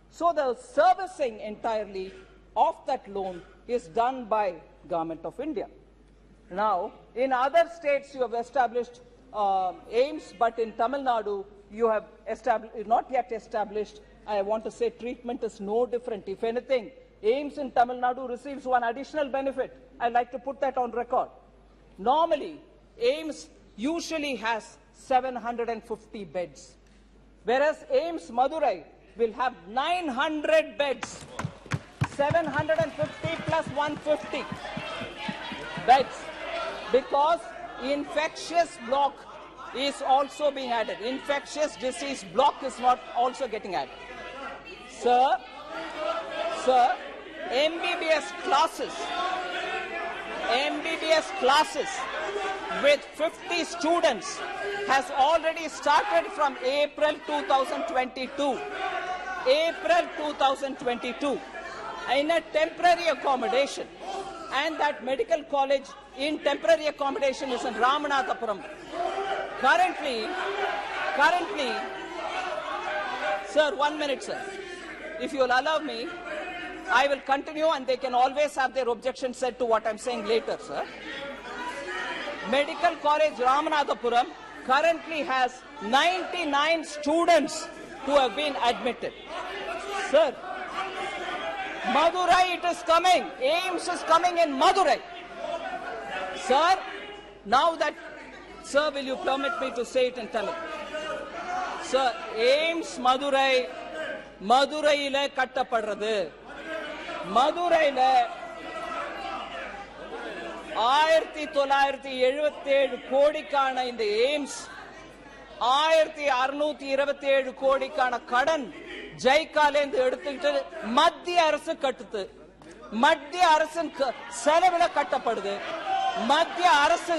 So the servicing entirely of that loan is done by Government of India. Now, in other states you have established AIIMS, but in Tamil Nadu you have not yet established. I want to say treatment is no different. If anything, AIIMS in Tamil Nadu receives one additional benefit. I'd like to put that on record. Normally, AIIMS usually has 750 beds, whereas AIIMS Madurai will have 900 beds, 750 plus 150 beds, because infectious block is also being added. Infectious disease block is not also getting added. Sir, MBBS classes with 50 students has already started from April 2022. April 2022 in a temporary accommodation, and that medical college in temporary accommodation is in Ramanathapuram. Currently, sir, 1 minute, sir. If you'll allow me, I will continue, and they can always have their objections said to what I'm saying later, sir. Medical College Ramanathapuram currently has 99 students who have been admitted. Sir, Madurai, it is coming. AIMS is coming in Madurai. Sir, now that, sir, will you permit me to say it in Tamil? Sir, AIMS Madurai, Maduraile kattapadrathu. Maduraile 1977 கோடிக்கான இந்த AIIMS 1627 கோடிக்கான கடன் ஜெய்காலேந்து எடுத்துக்கிட்டு மத்திய அரசு கட்டுது. மத்திய அரசின் செலவுல கட்டப்படுது. மத்திய அரசு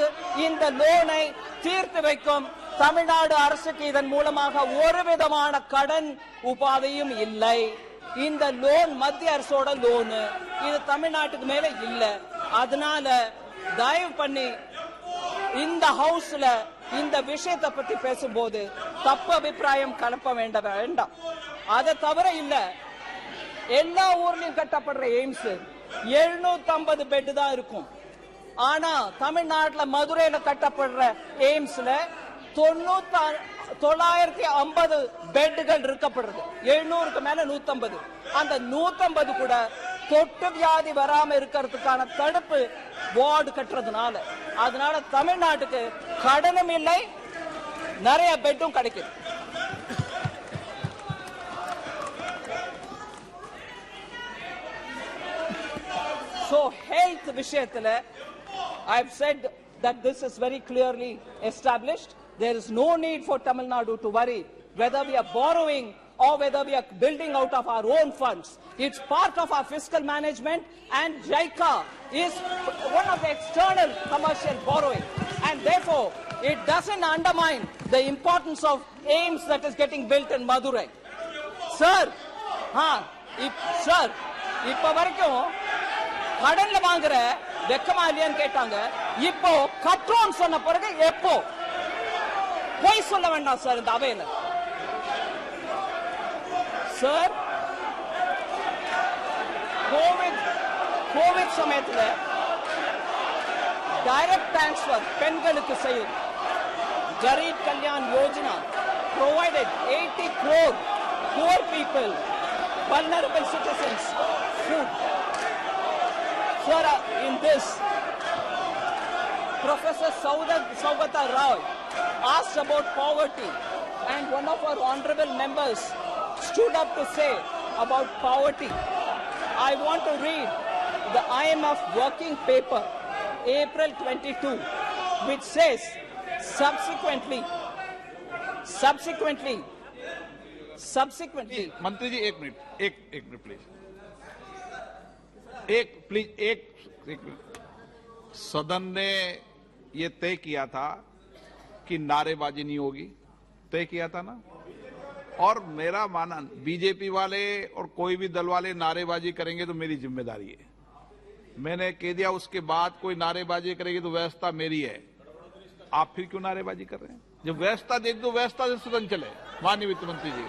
இந்த லோனை தீர்த்து வைக்கும். தமிழ்நாடு அரசுக்கு இதன் மூலமாக ஒரு விதமான கடன் உபாதையும் இல்லை. இந்த லோன் மத்திய அரசோட லோனு, இது தமிழ்நாட்டுக்கு மேல இல்ல. அதனால தயவு பண்ணி இந்த ஹவுஸ்ல இந்த விஷயத்தை பத்தி பேசும்போது தப்பு அபிப்பிராயம் கலப்ப வேண்டாம். அதை தவிர இல்ல, எல்லா ஊர்லயும் கட்டப்படுற எய்ம்ஸ் 750 பெட் தான் இருக்கும். ஆனா தமிழ்நாட்டுல மதுரையில கட்டப்படுற எய்ம்ஸ்ல 950 பெட்டுகள் இருக்கப்படுறது. 700க்கு மேல 150. அந்த 150 கூட தொட்டு வியாதி வராம இருக்கிறதுக்கான தடுப்பு வார்டு கட்டுறதுனால, அதனால தமிழ்நாட்டுக்கு கடனும் இல்லை, நிறைய பெட்டும் கிடைக்குது. So health விஷயத்துல I have said that this is very clearly established. There is no need for Tamil Nadu to worry whether we are borrowing or whether we are building out of our own funds. It's part of our fiscal management, and JICA is one of the external commercial borrowing, and therefore it doesn't undermine the importance of AIMS that is getting built in Madurai. Sir, sir, இப்ப வரைக்கும் கடன்ல வாங்குற வெக்கமா இல்லையான்னு கேட்டாங்க. இப்போ கட்டுறோம் சொன்ன பிறகு எப்போ போய் சொல்ல வேண்டாம் சார் இந்த அவையில. சார், கோவிட் சமயத்துல டைரக்ட் டிரான்ஸ்பர் பெண்களுக்கு செய்யும் kharif Kalyan Yojana provided 80 crore poor people, vulnerable citizens food. Sir, in this, Professor Saugata Rao asked about poverty, and one of our honorable members stood up to say about poverty. I want to read the IMF working paper, April 22, which says, subsequently. मंत्री जी एक minute please एक minute. सदन ने ये तय किया था कि नारेबाजी नहीं होगी, तय किया था ना। और मेरा मानना, बीजेपी वाले और कोई भी दल वाले नारेबाजी करेंगे तो मेरी जिम्मेदारी है। मैंने कह दिया, उसके बाद कोई नारेबाजी करेगी तो व्यवस्था मेरी है। आप फिर क्यों नारेबाजी कर रहे हैं? जब व्यवस्था देख दो, व्यवस्था से सदन चले। माननीय वित्त मंत्री जी,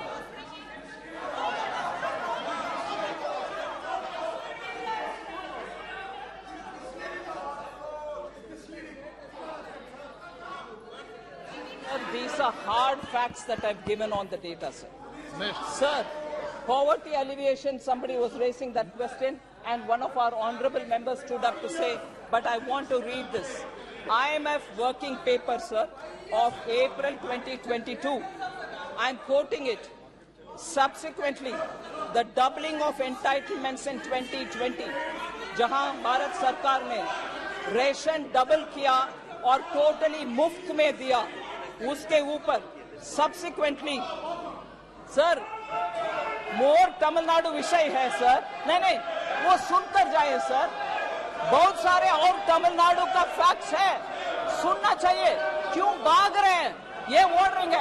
these are hard facts that I've given on the data, sir. Sir, poverty alleviation, somebody was raising that question, and one of our honorable members stood up to say, but I want to read this. IMF working paper, sir, of April 2022. I'm quoting it. Subsequently, the doubling of entitlements in 2020, जहां भारत सरकार ने ration double किया और totally मुफ्त में दिया, उसके ऊपर सब्सिक्वेंटली सर मोर तमिलनाडु विषय है सर। नहीं, वो सुनकर जाए सर। बहुत सारे और तमिलनाडु का फैक्ट्स है, सुनना चाहिए। क्यों भाग रहे हैं? ये ஓடுறீங்க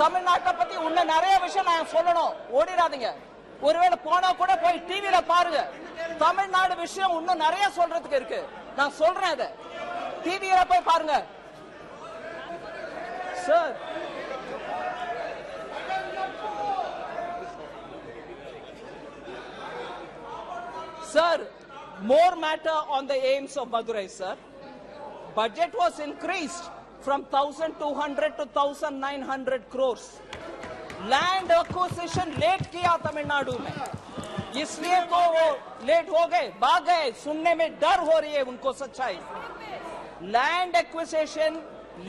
தமிழ்நாட்டை பத்தி உன்ன நிறைய விஷயம் நான் சொல்லணும், ஓடிராதீங்க। ஒருவேளை போனா கூட போய் டிவில பாருங்க, தமிழ்நாடு விஷயம் இன்னும் நிறைய சொல்றதுக்கு இருக்கு। நான் சொல்றேன், அத டிவில போய் பாருங்க sir. Sir, more matter on the aims of Madurai, sir. Budget was increased from 1,200 to 1,900 crores. Land acquisition late किया तमिलनाडु में, इसलिए तो वो लेट हो गए, भाग गए, सुनने में डर हो रही है उनको सच्चाई. लैंड एक्विजिशन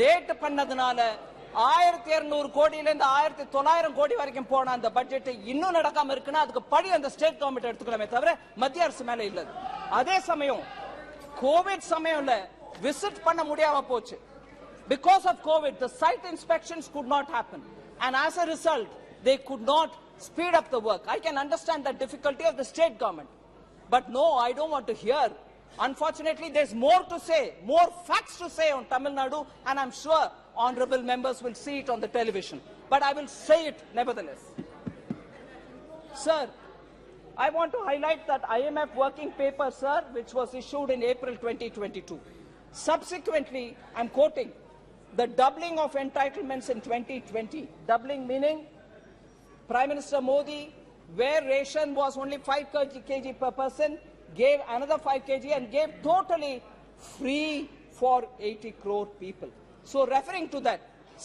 लेट பண்ணதுனால 1200 கோடியில இருந்து 1900 கோடி வரைக்கும் போன அந்த பட்ஜெட் இன்னும் நடக்காம இருக்குன்னா அதுக்கு படி அந்த ஸ்டேட் கவர்மெண்ட் எடுத்துக்கலாமே தவிர மத்திய அரசு மேல இல்ல. அதே சமயம் கோவிட் சமயம்ல விசிட் பண்ண முடியாம போச்சு. Because of COVID, the site inspections could not happen. And as a result, they could not speed up the work. I can understand the difficulty of the state government. But no, I don't want to hear. Unfortunately, there's more to say, more facts to say on Tamil Nadu, and I'm sure honorable members will see it on the television. But I will say it nevertheless. Sir, I want to highlight that IMF working paper, sir, which was issued in April 2022. Subsequently, I'm quoting, the doubling of entitlements in 2020, doubling meaning Prime Minister Modi, where ration was only 5 kg per person, gave another 5 kg and gave totally free for 80 crore people. So referring to that,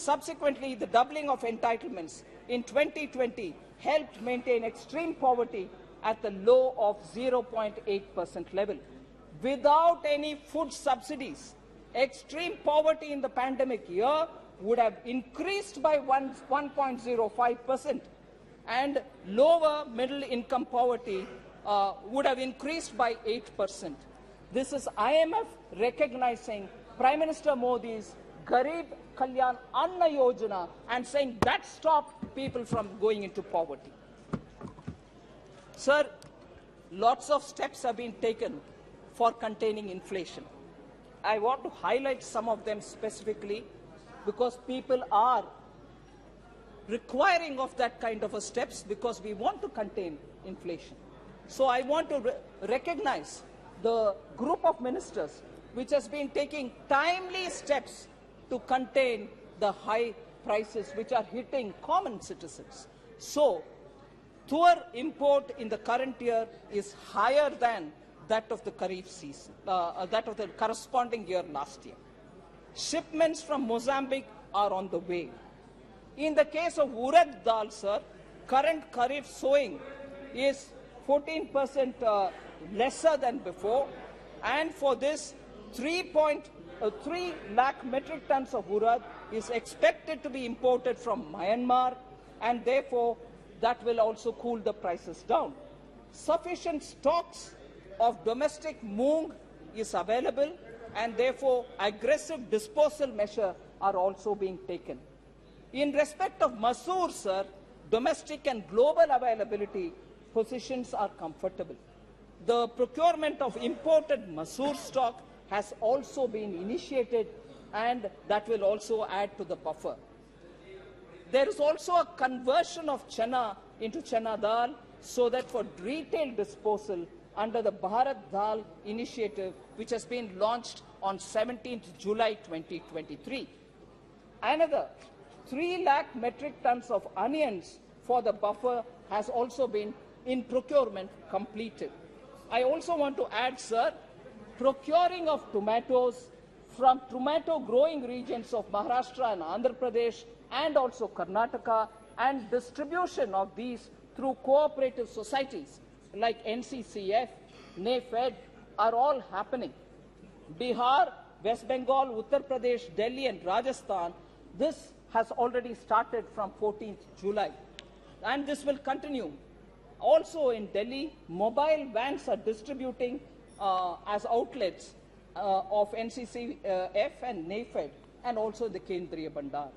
subsequently the doubling of entitlements in 2020 helped maintain extreme poverty at the low of 0.8% level. Without any food subsidies, extreme poverty in the pandemic year would have increased by 1.05%, and lower middle income poverty would have increased by 8%. This is IMF recognizing Prime Minister Modi's Garib Kalyan Anna Yojana and saying that stopped people from going into poverty. Sir, lots of steps have been taken for containing inflation. I want to highlight some of them specifically because people are requiring of that kind of a steps because we want to contain inflation. So I want to recognize the group of ministers which has been taking timely steps to contain the high prices which are hitting common citizens. So, tour import in the current year is higher than that of the Kharif season, that of the corresponding year last year. Shipments from Mozambique are on the way. In the case of urad dal, sir, current Kharif sowing is 14% lesser than before, and for this 3 lakh metric tons of urad is expected to be imported from Myanmar, and therefore that will also cool the prices down. Sufficient stocks of domestic moong is available, and therefore aggressive disposal measures are also being taken. In respect of masoor, sir, domestic and global availability positions are comfortable. The procurement of imported masoor stock has also been initiated, and that will also add to the buffer. There is also a conversion of chana into chana dal so that for retail disposal under the Bharat Dal initiative, which has been launched on 17th July 2023. Another 3 lakh metric tons of onions for the buffer has also been in procurement completed. I also want to add, sir, procuring of tomatoes from tomato growing regions of Maharashtra and Andhra Pradesh and also Karnataka, and distribution of these through cooperative societies like NCCF, NAFED are all happening. Bihar, West Bengal, Uttar Pradesh, Delhi and Rajasthan, this has already started from 14th July, and this will continue. Also in Delhi, mobile vans are distributing as outlets of NCCF and NAFED, and also the Kendriya Bandar.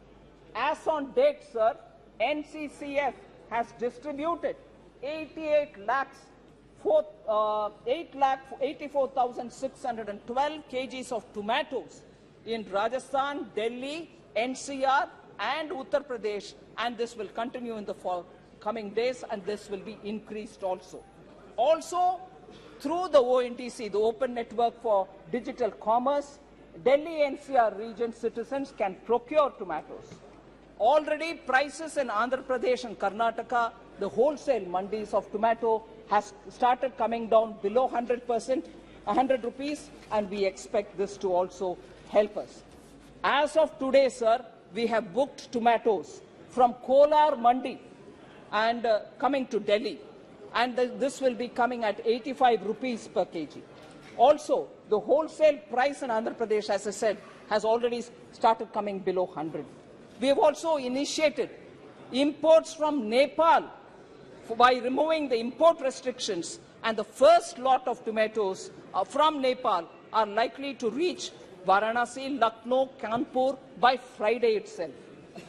As on date, sir, NCCF has distributed 8,84,612 kgs of tomatoes in Rajasthan, Delhi, NCR and Uttar Pradesh, and this will continue in the coming days, and this will be increased also. Also, through the ONDC, the Open Network for Digital Commerce, Delhi NCR region citizens can procure tomatoes. already prices in Andhra Pradesh and Karnataka, the wholesale mandis of tomato has started coming down below 100 rupees, and we expect this to also help us. As of today, sir, we have booked tomatoes from Kolar Mandi and coming to Delhi, and this will be coming at 85 rupees per kg. Also, the wholesale price in Andhra Pradesh, as I said, has already started coming below 100. We have also initiated imports from Nepal by removing the import restrictions, and the first lot of tomatoes from Nepal are likely to reach Varanasi, Lucknow, Kanpur by Friday itself.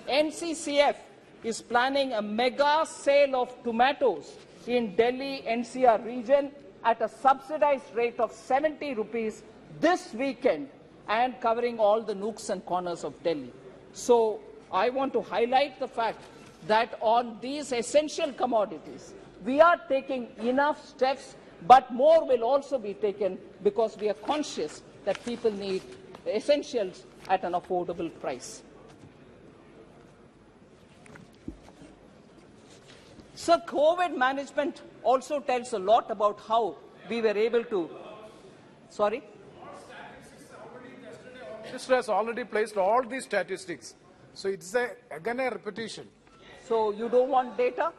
NCCF is planning a mega sale of tomatoes in Delhi NCR region at a subsidized rate of 70 rupees this weekend and covering all the nooks and corners of Delhi. So I want to highlight the fact that on these essential commodities, we are taking enough steps, but more will also be taken because we are conscious that people need essentials at an affordable price. So COVID management also tells a lot about how we were able to, sorry? The minister has already placed all these statistics. So it's again a repetition. So you don't want data?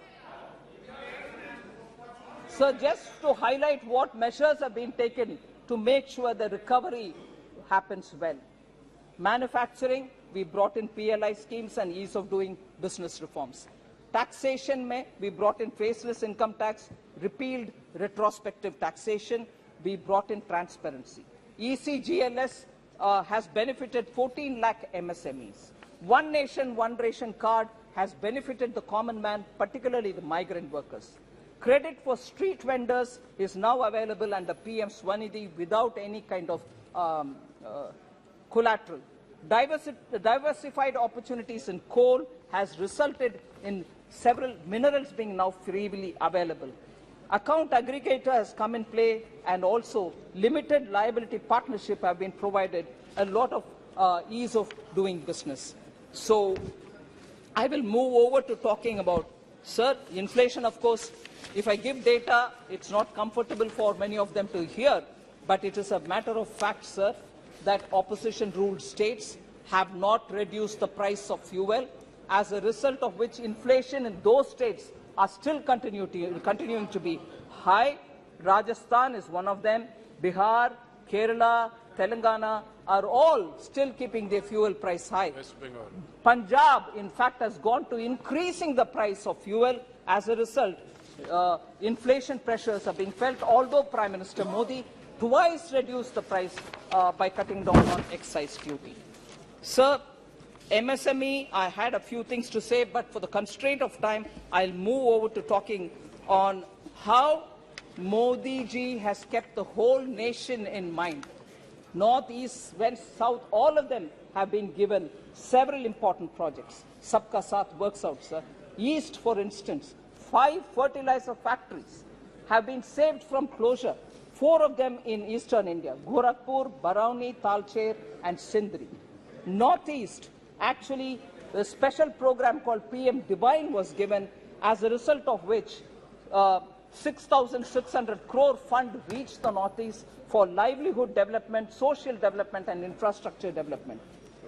So just to highlight what measures have been taken to make sure the recovery happens well. Manufacturing, we brought in PLI schemes and ease of doing business reforms. Taxation, we brought in faceless income tax, repealed retrospective taxation, we brought in transparency. ECGLS has benefited 14 lakh MSMEs. One Nation, One Ration card has benefited the common man, particularly the migrant workers. Credit for street vendors is now available under PM Swanidhi without any kind of collateral. Diversified opportunities in coal has resulted in several minerals being now freely available. Account aggregator has come in play, and also limited liability partnership have been provided a lot of ease of doing business. So I will move over to talking about, sir, inflation, of course. If I give data, it's not comfortable for many of them to hear, but it is a matter of fact, sir, that opposition-ruled states have not reduced the price of fuel, as a result of which inflation in those states are still continuing to be high. Rajasthan is one of them. Bihar, Kerala, Telangana are all still keeping their fuel price high. Punjab, in fact, has gone to increasing the price of fuel. As a result, inflation pressures are being felt, although Prime Minister Modi twice reduced the price by cutting down on excise duty. Sir, MSME, I had a few things to say, but for the constraint of time, I'll move over to talking on how Modi ji has kept the whole nation in mind. North, East, West, South, all of them have been given several important projects. Sabka Saath works out, sir. East, for instance, 5 fertilizer factories have been saved from closure. 4 of them in eastern India, Gorakhpur, Barauni, Talcher, and Sindri. Northeast, actually, a special program called PM Divine was given, as a result of which 6,600 crore fund reached the Northeast for livelihood development, social development, and infrastructure development.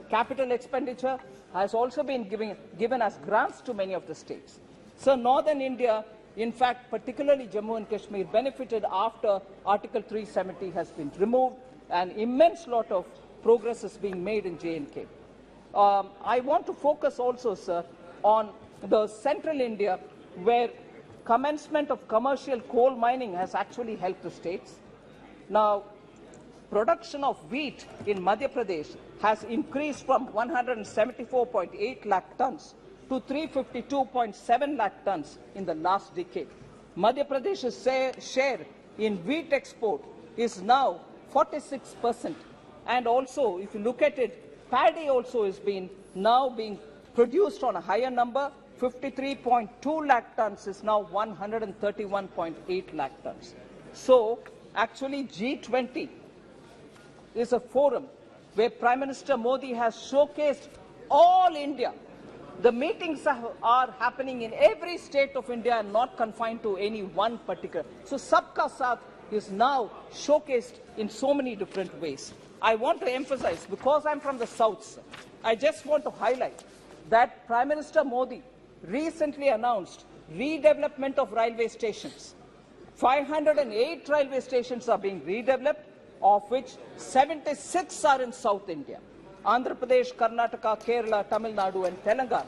Capital expenditure has also been given as grants to many of the states. So northern India, in fact, particularly Jammu and Kashmir, benefited after Article 370 has been removed. An immense lot of progress is being made in J&K. I want to focus also, sir, on the central India, where commencement of commercial coal mining has actually helped the states. Now, production of wheat in Madhya Pradesh has increased from 174.8 lakh tons to 352.7 lakh tons in the last decade. Madhya Pradesh's share in wheat export is now 46%. And also, if you look at it, paddy also is now being produced on a higher number. 53.2 lakh tons is now 131.8 lakh tons. So, actually, G20 is a forum where Prime Minister Modi has showcased all India The meetings are happening in every state of India and not confined to any one particular. So Sabka Saath is now showcased in so many different ways. I want to emphasize, because I'm from the south, sir, I just want to highlight that Prime Minister Modi recently announced redevelopment of railway stations. 508 railway stations are being redeveloped, of which 76 are in South India. Andhra Pradesh, Karnataka, Kerala, Tamil Nadu and Telangana.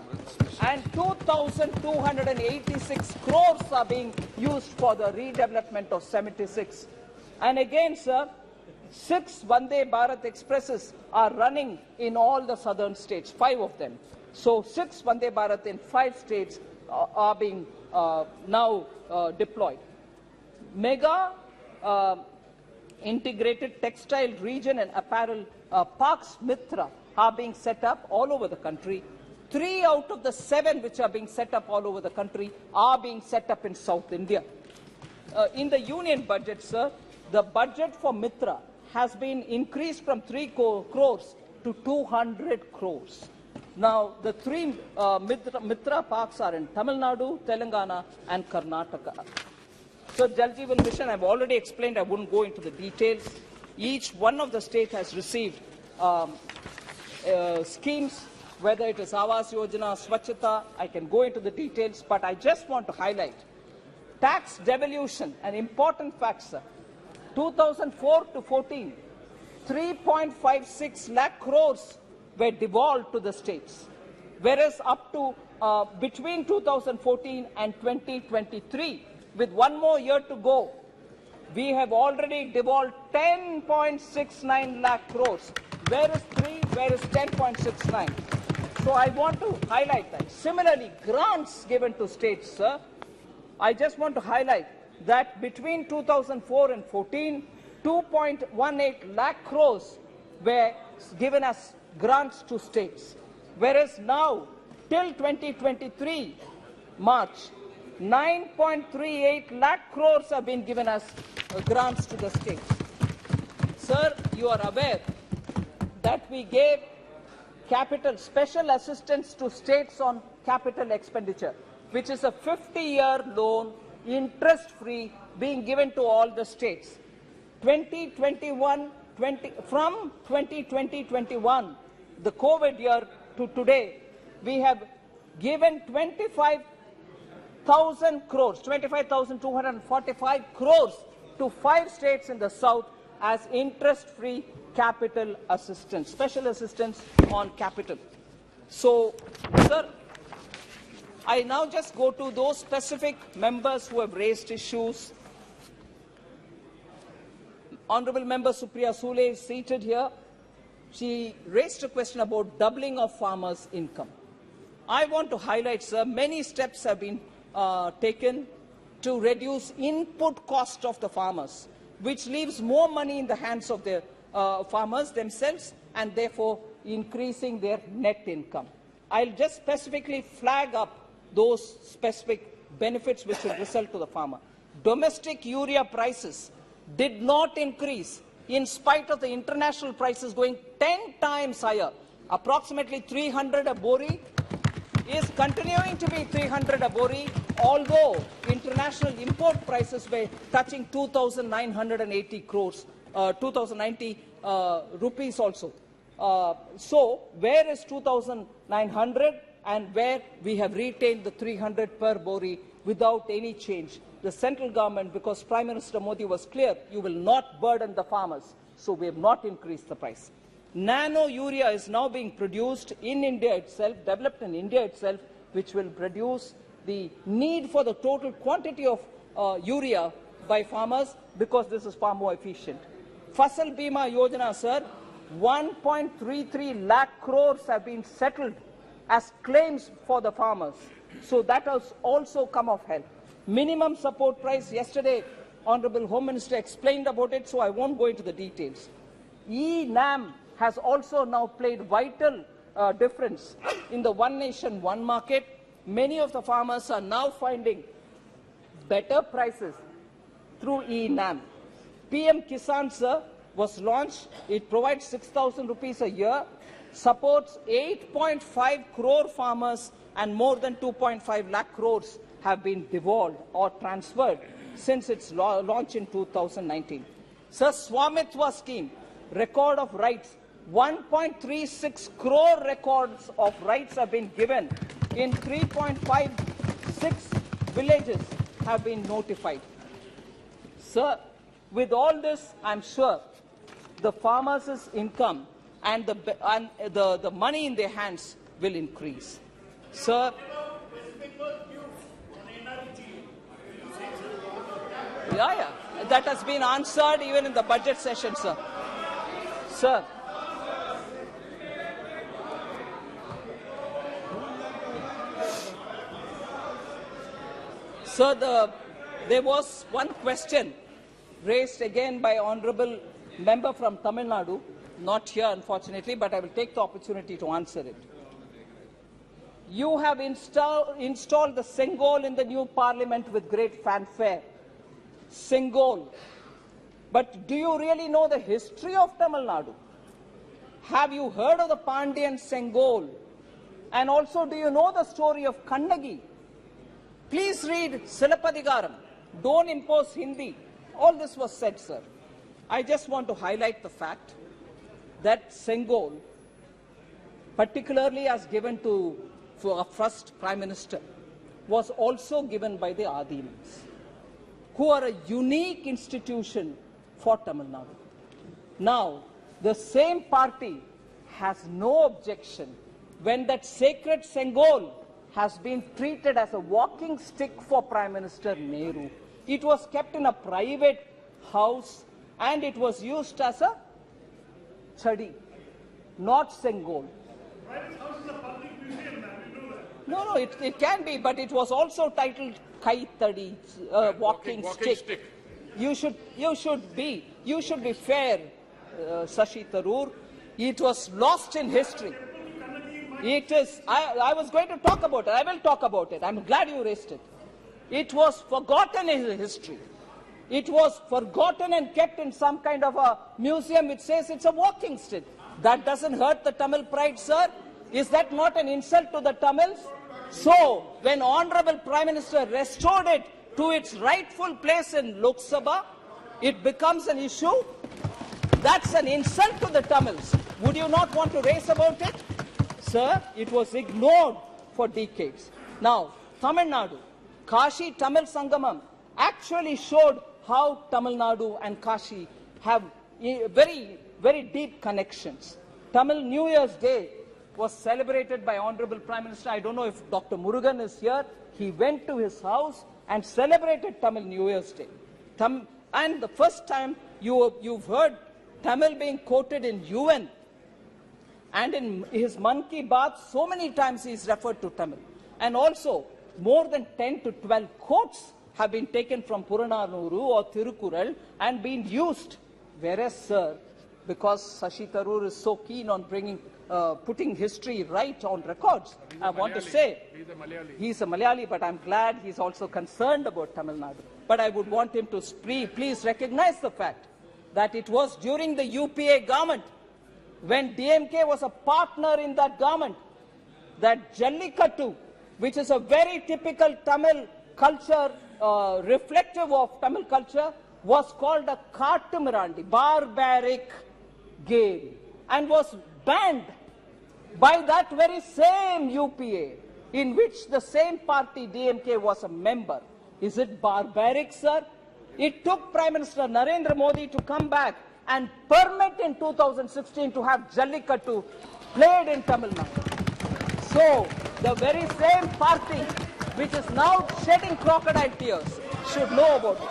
And 2,286 crores are being used for the redevelopment of 76. And again, sir, 6 Vande Bharat Expresses are running in all the southern states, 5 of them. So 6 Vande Bharat in 5 states are being now deployed. Mega integrated textile region and apparel parks Mitra are being set up all over the country. 3 out of the 7 which are being set up all over the country are being set up in South India. In the union budget, sir, the budget for Mitra has been increased from 3 crores to 200 crores. Now, the 3 Mitra parks are in Tamil Nadu, Telangana and Karnataka. So, Jal Jeevan Mission, I've already explained, I wouldn't go into the details. Each one of the states has received schemes, whether it is Awas Yojana, Swachhata, I can go into the details, but I just want to highlight tax devolution, an important fact, sir. 2004 to 14, 3.56 lakh crores were devolved to the states, whereas up to between 2014 and 2023, with 1 more year to go, we have already devolved 10.69 lakh crores. Where is 3? Where is 10.69? So I want to highlight that. Similarly, grants given to states, sir, I just want to highlight that between 2004 and 14, 2.18 lakh crores were given as grants to states. Whereas now, till 2023, March, 9.38 lakh crores have been given as grants to the states. Sir, you are aware that we gave special assistance to states on capital expenditure, which is a 50-year loan, interest-free, being given to all the states. From 2020-21, the COVID year to today, we have given 25,000 crores, 25,245 crores to 5 states in the south as interest-free capital assistance, special assistance on capital. So, sir, I now just go to those specific members who have raised issues. Honorable Member Supriya Sule is seated here. She raised a question about doubling of farmers' income. I want to highlight, sir, many steps have been taken to reduce input cost of the farmers, which leaves more money in the hands of the farmers themselves and therefore increasing their net income. I'll just specifically flag up those specific benefits which will result to the farmer. Domestic urea prices did not increase in spite of the international prices going 10 times higher. Approximately 300 a bori is continuing to be 300 a bori, although international import prices were touching 2,980 crores, 2,090 rupees also. So, where is 2,900 and where we have retained the 300 per bori without any change? The central government, because Prime Minister Modi was clear, you will not burden the farmers, so we have not increased the price. Nano urea is now being produced in India itself, developed in India itself, which will reduce the need for the total quantity of urea by farmers because this is far more efficient. Fasal Bima Yojana, sir, 1.33 lakh crores have been settled as claims for the farmers. So that has also come of help. Minimum support price, yesterday Honorable Home Minister explained about it, so I won't go into the details. E-NAM has also now played vital difference in the one nation, one market. Many of the farmers are now finding better prices through E-NAM. PM Kisan, sir, was launched. It provides 6,000 rupees a year, supports 8.5 crore farmers and more than 2.5 lakh crores have been devolved or transferred since its launch in 2019. Sir, Swamitwa scheme, record of rights, 1.36 crore records of rights have been given in 3.56 villages have been notified. Sir, with all this, I'm sure the farmers' income and the money in their hands will increase. Sir, yeah, that has been answered even in the budget session, sir. Sir, there was one question raised again by Honourable Member from Tamil Nadu, not here unfortunately, but I will take the opportunity to answer it. You have installed the Sengol in the new parliament with great fanfare. Sengol. But do you really know the history of Tamil Nadu? Have you heard of the Pandyan Sengol? And also, do you know the story of Kannagi? Please read Silapadigaram. Don't impose Hindi. All this was said, sir. I just want to highlight the fact that Sengol, particularly as given to our first Prime Minister, was also given by the Adimans, who are a unique institution for Tamil Nadu. Now, the same party has no objection when that sacred Sengol has been treated as a walking stick for Prime Minister Nehru. It was kept in a private house and it was used as a chadi, not Sengol. No, it can be, but it was also titled Kai Tadi, walking stick. You should be fair, Shashi Tharoor. It was lost in history. It is. I was going to talk about it. I will talk about it. I'm glad you raised it. It was forgotten in history. It was forgotten and kept in some kind of a museum which says it's a walking stick. That doesn't hurt the Tamil pride, sir. Is that not an insult to the Tamils? So, when Honourable Prime Minister restored it to its rightful place in Lok Sabha, it becomes an issue. That's an insult to the Tamils. Would you not want to raise about it? Sir, it was ignored for decades. Now, Tamil Nadu, Kashi Tamil Sangamam actually showed how Tamil Nadu and Kashi have very, very deep connections. Tamil New Year's Day was celebrated by Honourable Prime Minister. I don't know if Dr. Murugan is here. He went to his house and celebrated Tamil New Year's Day. And the first time you've heard Tamil being quoted in UN, and in his Man Ki Baat, so many times he is referred to Tamil. And also, more than 10 to 12 quotes have been taken from Purananuru or Thirukural and been used. Whereas, sir, because Shashi Tharoor is so keen on putting history right on records, I want to say he's a Malayali, but I'm glad he's also concerned about Tamil Nadu. But I would want him to please recognize the fact that it was during the UPA government, when DMK was a partner in that government, that Jallikattu, which is a very typical Tamil culture, reflective of Tamil culture, was called a Kattumirandi, barbaric game, and was banned by that very same UPA, in which the same party, DMK, was a member. Is it barbaric, sir? It took Prime Minister Narendra Modi to come back and permit in 2016 to have Jallikattu played in Tamil Nadu. So, the very same party which is now shedding crocodile tears should know about it.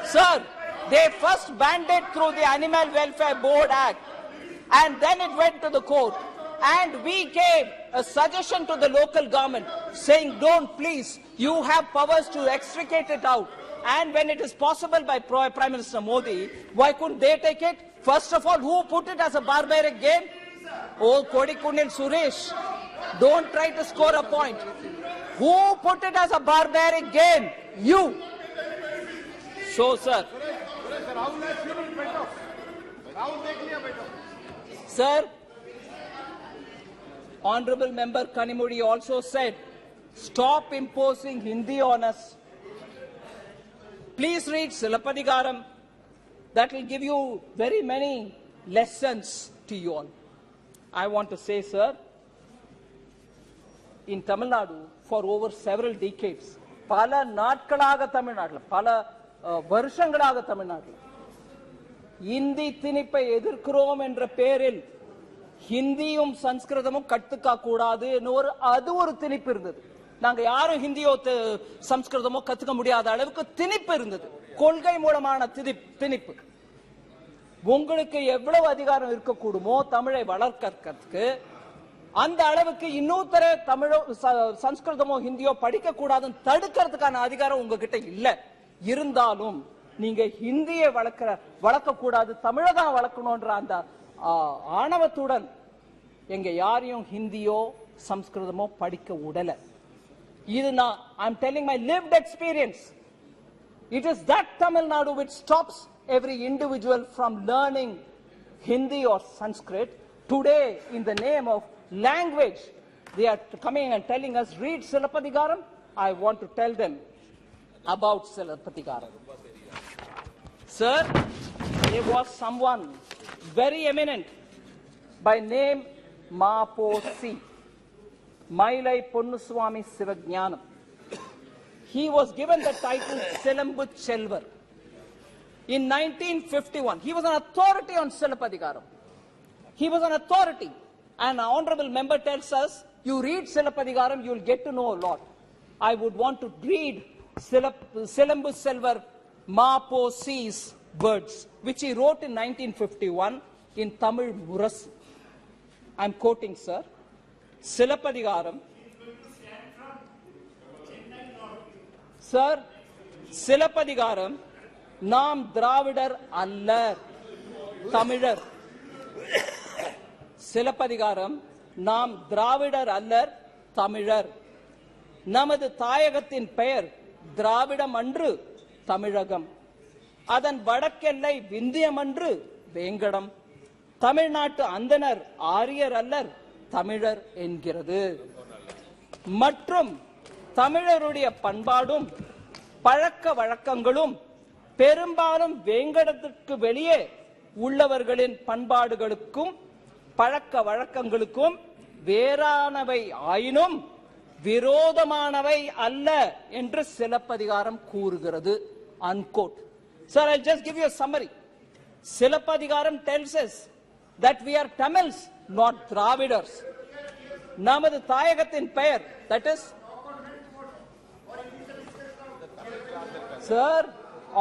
Sir, they first banned it through the Animal Welfare Board Act, and then it went to the court. And we gave a suggestion to the local government saying, don't please, you have powers to extricate it out. And when it is possible by Prime Minister Modi, why couldn't they take it? First of all, who put it as a barbaric game? Oh, Kodikundil Suresh, don't try to score a point. Who put it as a barbaric game? You. So, sir. Sir, Honorable Member Kanimudi also said, stop imposing Hindi on us. Please read Silappadigaram. That will give you very many lessons to you all. I want to say, sir, in Tamil Nadu, for over several decades, பல நாட்களாக தமிழ்நாட்டில் பல வருஷங்களாக தமிழ்நாட்டில் இந்தி திணிப்பை எதிர்க்கிறோம் என்ற பெயரில் ஹிந்தியும் சம்ஸ்கிருதமும் கத்துக்க கூடாது அது ஒரு திணிப்பு இருந்தது. நாங்க யாரும் ஹிந்தியோ சம்ஸ்கிருதமோ கத்துக்க முடியாத அளவுக்கு திணிப்பு இருந்தது. கொள்கை மூலமான திணிப்பு. உங்களுக்கு எவ்வளவு அதிகாரம் இருக்கக்கூடுமோ தமிழை வளர்க்கறதுக்கு அந்த அளவுக்கு இன்னொருத்தர தமிழோ சம்ஸ்கிருதமோ ஹிந்தியோ படிக்க கூடாதுன்னு தடுக்கிறதுக்கான அதிகாரம் உங்ககிட்ட இல்ல. இருந்தாலும் நீங்க ஹிந்தியை வளர்க்க கூடாது, தமிழை தான் வளர்க்கணும்ன்ற அந்த ஆணவத்துடன் எங்க யாரையும் ஹிந்தியோ சம்ஸ்கிருதமோ படிக்க விடல. இது நான் I'm telling my lived experience. It is that Tamil Nadu which stops every individual from learning Hindi or Sanskrit. Today, in the name of language, they are coming and telling us, read Silappadigaram. I want to tell them about Silappadigaram. Sir, there was someone very eminent by name Maposi, Mailai Ponnuswamy Sivajnanam. He was given the title Silambu Chelvar. In 1951, he was an authority on Silappadigaram. He was an authority. And an honorable member tells us, you read Silappadigaram, you will get to know a lot. I would want to read Silambu Chelvar Maposi's words, which he wrote in 1951 in Tamil Murasu. I am quoting, sir. Silappadigaram. Sir, Silappadigaram, நாம் திராவிடர் அல்லர் தமிழர். சிலப்பதிகாரம் நாம் திராவிடர் அல்லர் தமிழர். நமது தாயகத்தின் பெயர் திராவிடம் அன்று தமிழகம். அதன் வடக்கெல்லை விந்தியம் அன்று வேங்கடம். தமிழ்நாட்டு அந்தனர் ஆரியர் அல்லர் தமிழர் என்கிறது. மற்றும் தமிழருடைய பண்பாடும் பழக்க வழக்கங்களும் பெரும்பாலும் வேங்கடத்திற்கு வெளியே உள்ளவர்களின் பண்பாடுகளுக்கும் பழக்க வழக்கங்களுக்கும் வேறானவை ஆயினும் விரோதமானவை அல்ல என்று சிலப்பதிகாரம் கூறுகிறது. Unquote. Sir, I'll just give you a summary. Silappadigaram tells us that we are Tamils, not Dravidars. நமது தாயகத்தின் பெயர், that is, sir,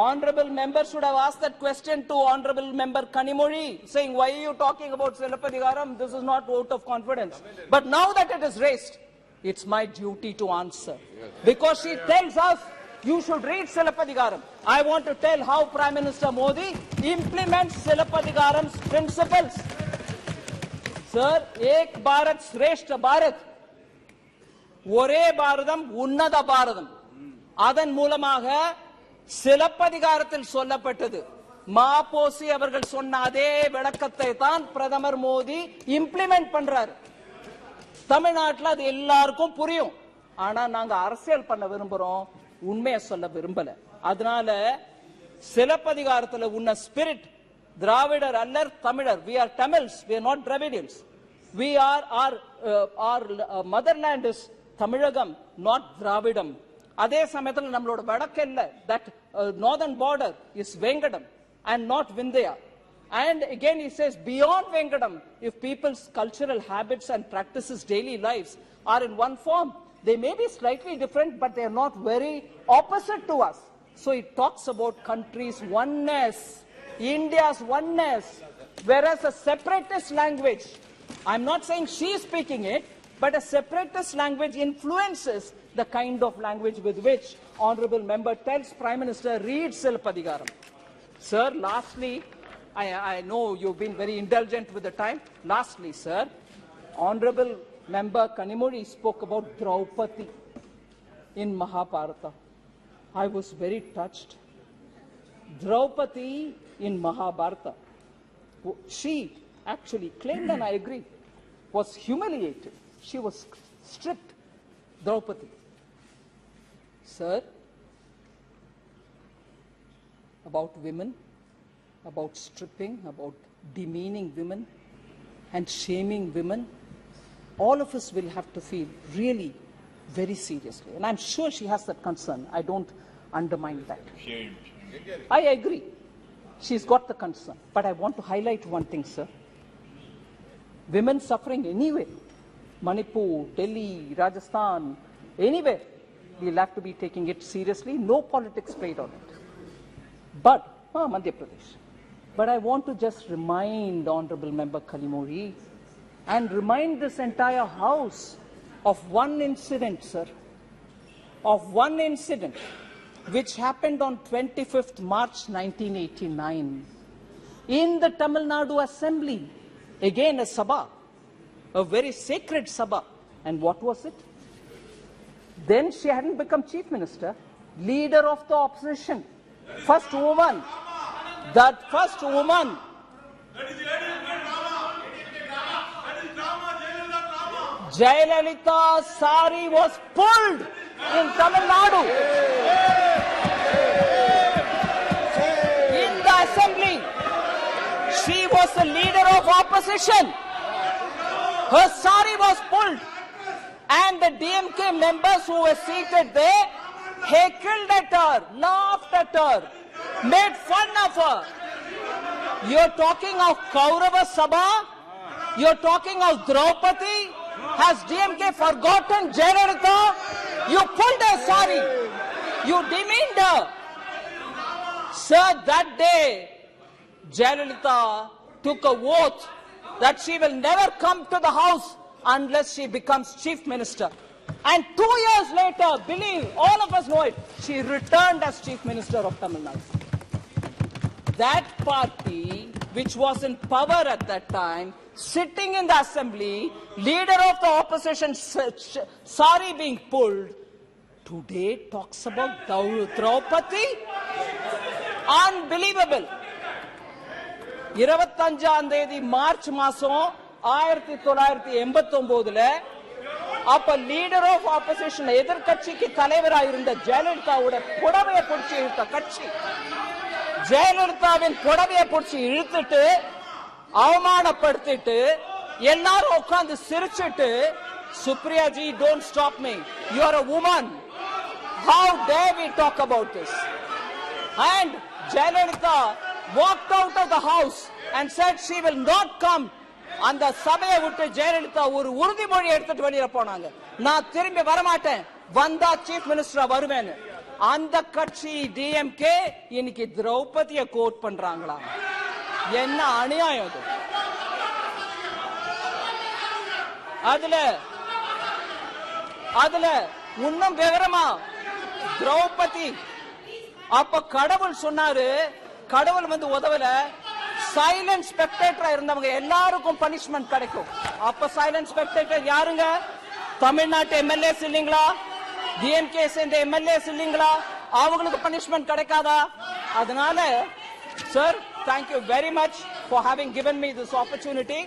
honorable member should have asked that question to honorable member Kanimudi, saying, why are you talking about Silappadigaram? This is not vote of confidence. But now that it is raised, it's my duty to answer. Because she tells us, you should read Silappadigaram. I want to tell how Prime Minister Modi implements Silappadigaram's principles. Sir, Ek Bharat Shreshta Bharat, ஒரே பாரதம் உன்னத பாரதம். அதன் மூலமாக சிலப்பதிகாரத்தில் சொல்லப்பட்டது. மாபோசி அவர்கள் சொன்ன அதே விளக்கத்தை தான் பிரதமர் மோடி இம்ப்ளிமெண்ட் பண்றாரு. தமிழ்நாட்டில் அது எல்லாருக்கும் புரியும். ஆனா நாங்க அரசியல் பண்ண விரும்புறோம், உண்மையை சொல்ல விரும்பல. அதனால சிலப்பதிகாரத்தில் உன்ன ஸ்பிரிட் திராவிடர் அல்லர் தமிழர். We are Tamils, we are not Dravidians. We are our motherland is Tamilagam, not Dravidam. அதே சமயத்தில் நம்மளோட வடக்கெல்ல that northern border is Vengadam and not Vindhya. And again he says beyond Vengadam, if people's cultural habits and practices, daily lives are in one form, they may be slightly different, but they are not very opposite to us. So it talks about countries' oneness, India's oneness, whereas a separatist language, I'm not saying she is speaking it, but a separatist language influences the kind of language with which honorable member tells Prime Minister read Silappadigaram. Sir, lastly, I know you've been very indulgent with the time. Lastly, sir, honorable member Kanimudi spoke about Draupadi in Mahabharata. I was very touched. Draupadi in Mahabharata, she actually claimed, and I agree, was humiliated. She was stripped. Draupadi. Sir, about women, about stripping, about demeaning women and shaming women, all of us will have to feel really very seriously. And I'm sure she has that concern. I don't undermine that. Shame. I agree. She's got the concern. But I want to highlight one thing, sir. Women suffering anywhere, Manipur, Delhi, Rajasthan, anywhere, we'll have to be taking it seriously. No politics played on it. But, Madhya Pradesh. But I want to just remind Honorable Member Kalimori and remind this entire House of one incident, sir, of one incident which happened on 25th March 1989 in the Tamil Nadu Assembly. Again, a Sabha, a very sacred Sabha. And what was it? Then she hadn't become Chief Minister, leader of the opposition, first woman. That first woman. Jayalalitha's sari was pulled in Tamil Nadu. In the assembly, she was the leader of opposition. Her sari was pulled, and the DMK members who were seated there heckled at her, laughed at her, made fun of her. You're talking of Kaurava Sabha? You're talking of Draupadi? Has DMK forgotten Jayalalitha? You pulled her sari. You demeaned her. Sir, that day, Jayalalitha took a oath that she will never come to the house unless she becomes Chief Minister. And 2 years later, believe, all of us know it, she returned as Chief Minister of Tamil Nadu. That party, which was in power at that time, sitting in the assembly, leader of the opposition, sari being pulled, today talks about Draupadi? Unbelievable. 25ஆம் தேதி March மாசம் 1989ல அப்ப leader of opposition எதிர்க்கட்சிக்கு தலைவராக இருந்த ஜெயலலிதாவோட புடவையை பிடிச்சி இழுத்த கட்சி, ஜெயலலிதாவின் புடவையை பிடிச்சி இழுத்துட்டு அவமானப்படுத்திட்டு எல்லாரும் உட்கார்ந்து சிரிச்சிட்டு, Supriya ji, don't stop me, you are a woman, how dare we talk about this? And Jayalalitha walked out of the house and said she will not come. அந்த சபையை விட்டு ஜெயலலிதா ஒரு உறுதிமொழி எடுத்துட்டு வெளியில போனாங்க, நான் திரும்பி வரமாட்டேன், வந்தா சீஃப் மினிஸ்டரா வருவேன்னு. அந்த கட்சி டிஎம்கே இன்னைக்கு திரௌபதியை கோட் பண்றாங்களா? என்ன அநியாயம் இது! அதுல இன்னும் விவரமா திரௌபதி அப்ப கடவுள் சொன்னாரு, கடவுள் வந்து உதவல, சைலண்ட் ஸ்பெக்டேட்டரா இருந்தவங்க எல்லாருக்கும் பனிஷ்மெண்ட் கிடைக்கும். அப்ப சைலண்ட் ஸ்பெக்டேட்டர் யாருங்க? தமிழ்நாட்டு எம்எல்ஏஸ் இல்லீங்களா? டிஎம்கே சேர்ந்த எம்எல்ஏஸ் இல்லீங்களா? அவங்களுக்கு பனிஷ்மெண்ட் கிடைக்காதா? அதனால sir, thank you very much for having given me this opportunity,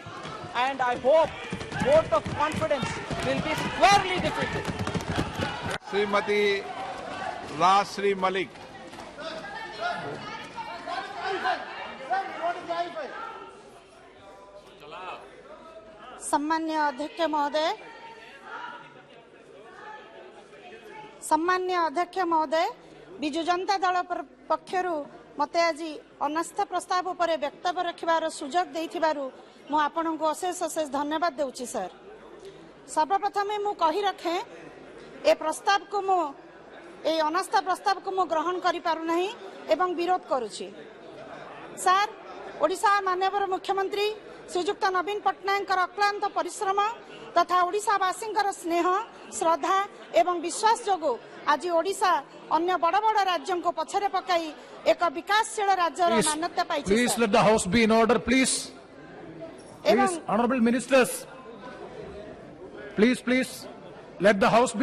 and I hope vote of confidence will be squarely defeated. Srimati Rashri Malik. सम्मान्य अध्यक्ष महोदय, बिजु जनता दल पक्षरु मते आज अनास्था प्रस्ताव पर वक्तव्य रखिबार सुजोग देइथिबारु मु आपनकु अशेष अशेष धन्यवाद देउछि सर। सर्वप्रथम मु कहि रखे ए प्रस्ताव को मु ए अनास्था प्रस्ताव को मु ग्रहण करि पारु नहीं एवं विरोध करूछि। सर, ओडिशा माननीय मुख्यमंत्री श्रीजुक्त नवीन पट्टनायक अक्लांत परिश्रम तथा ओडिशावासी स्नेह, श्रद्धा एवं विश्वास जोगु आज ओडिशा अन्य बड़ बड़ राज्यों को पछरे पकाई एक विकासशील राज्य मान्यता पाई। Please let the house be in order, please. Please, honorable ministers, please let the house be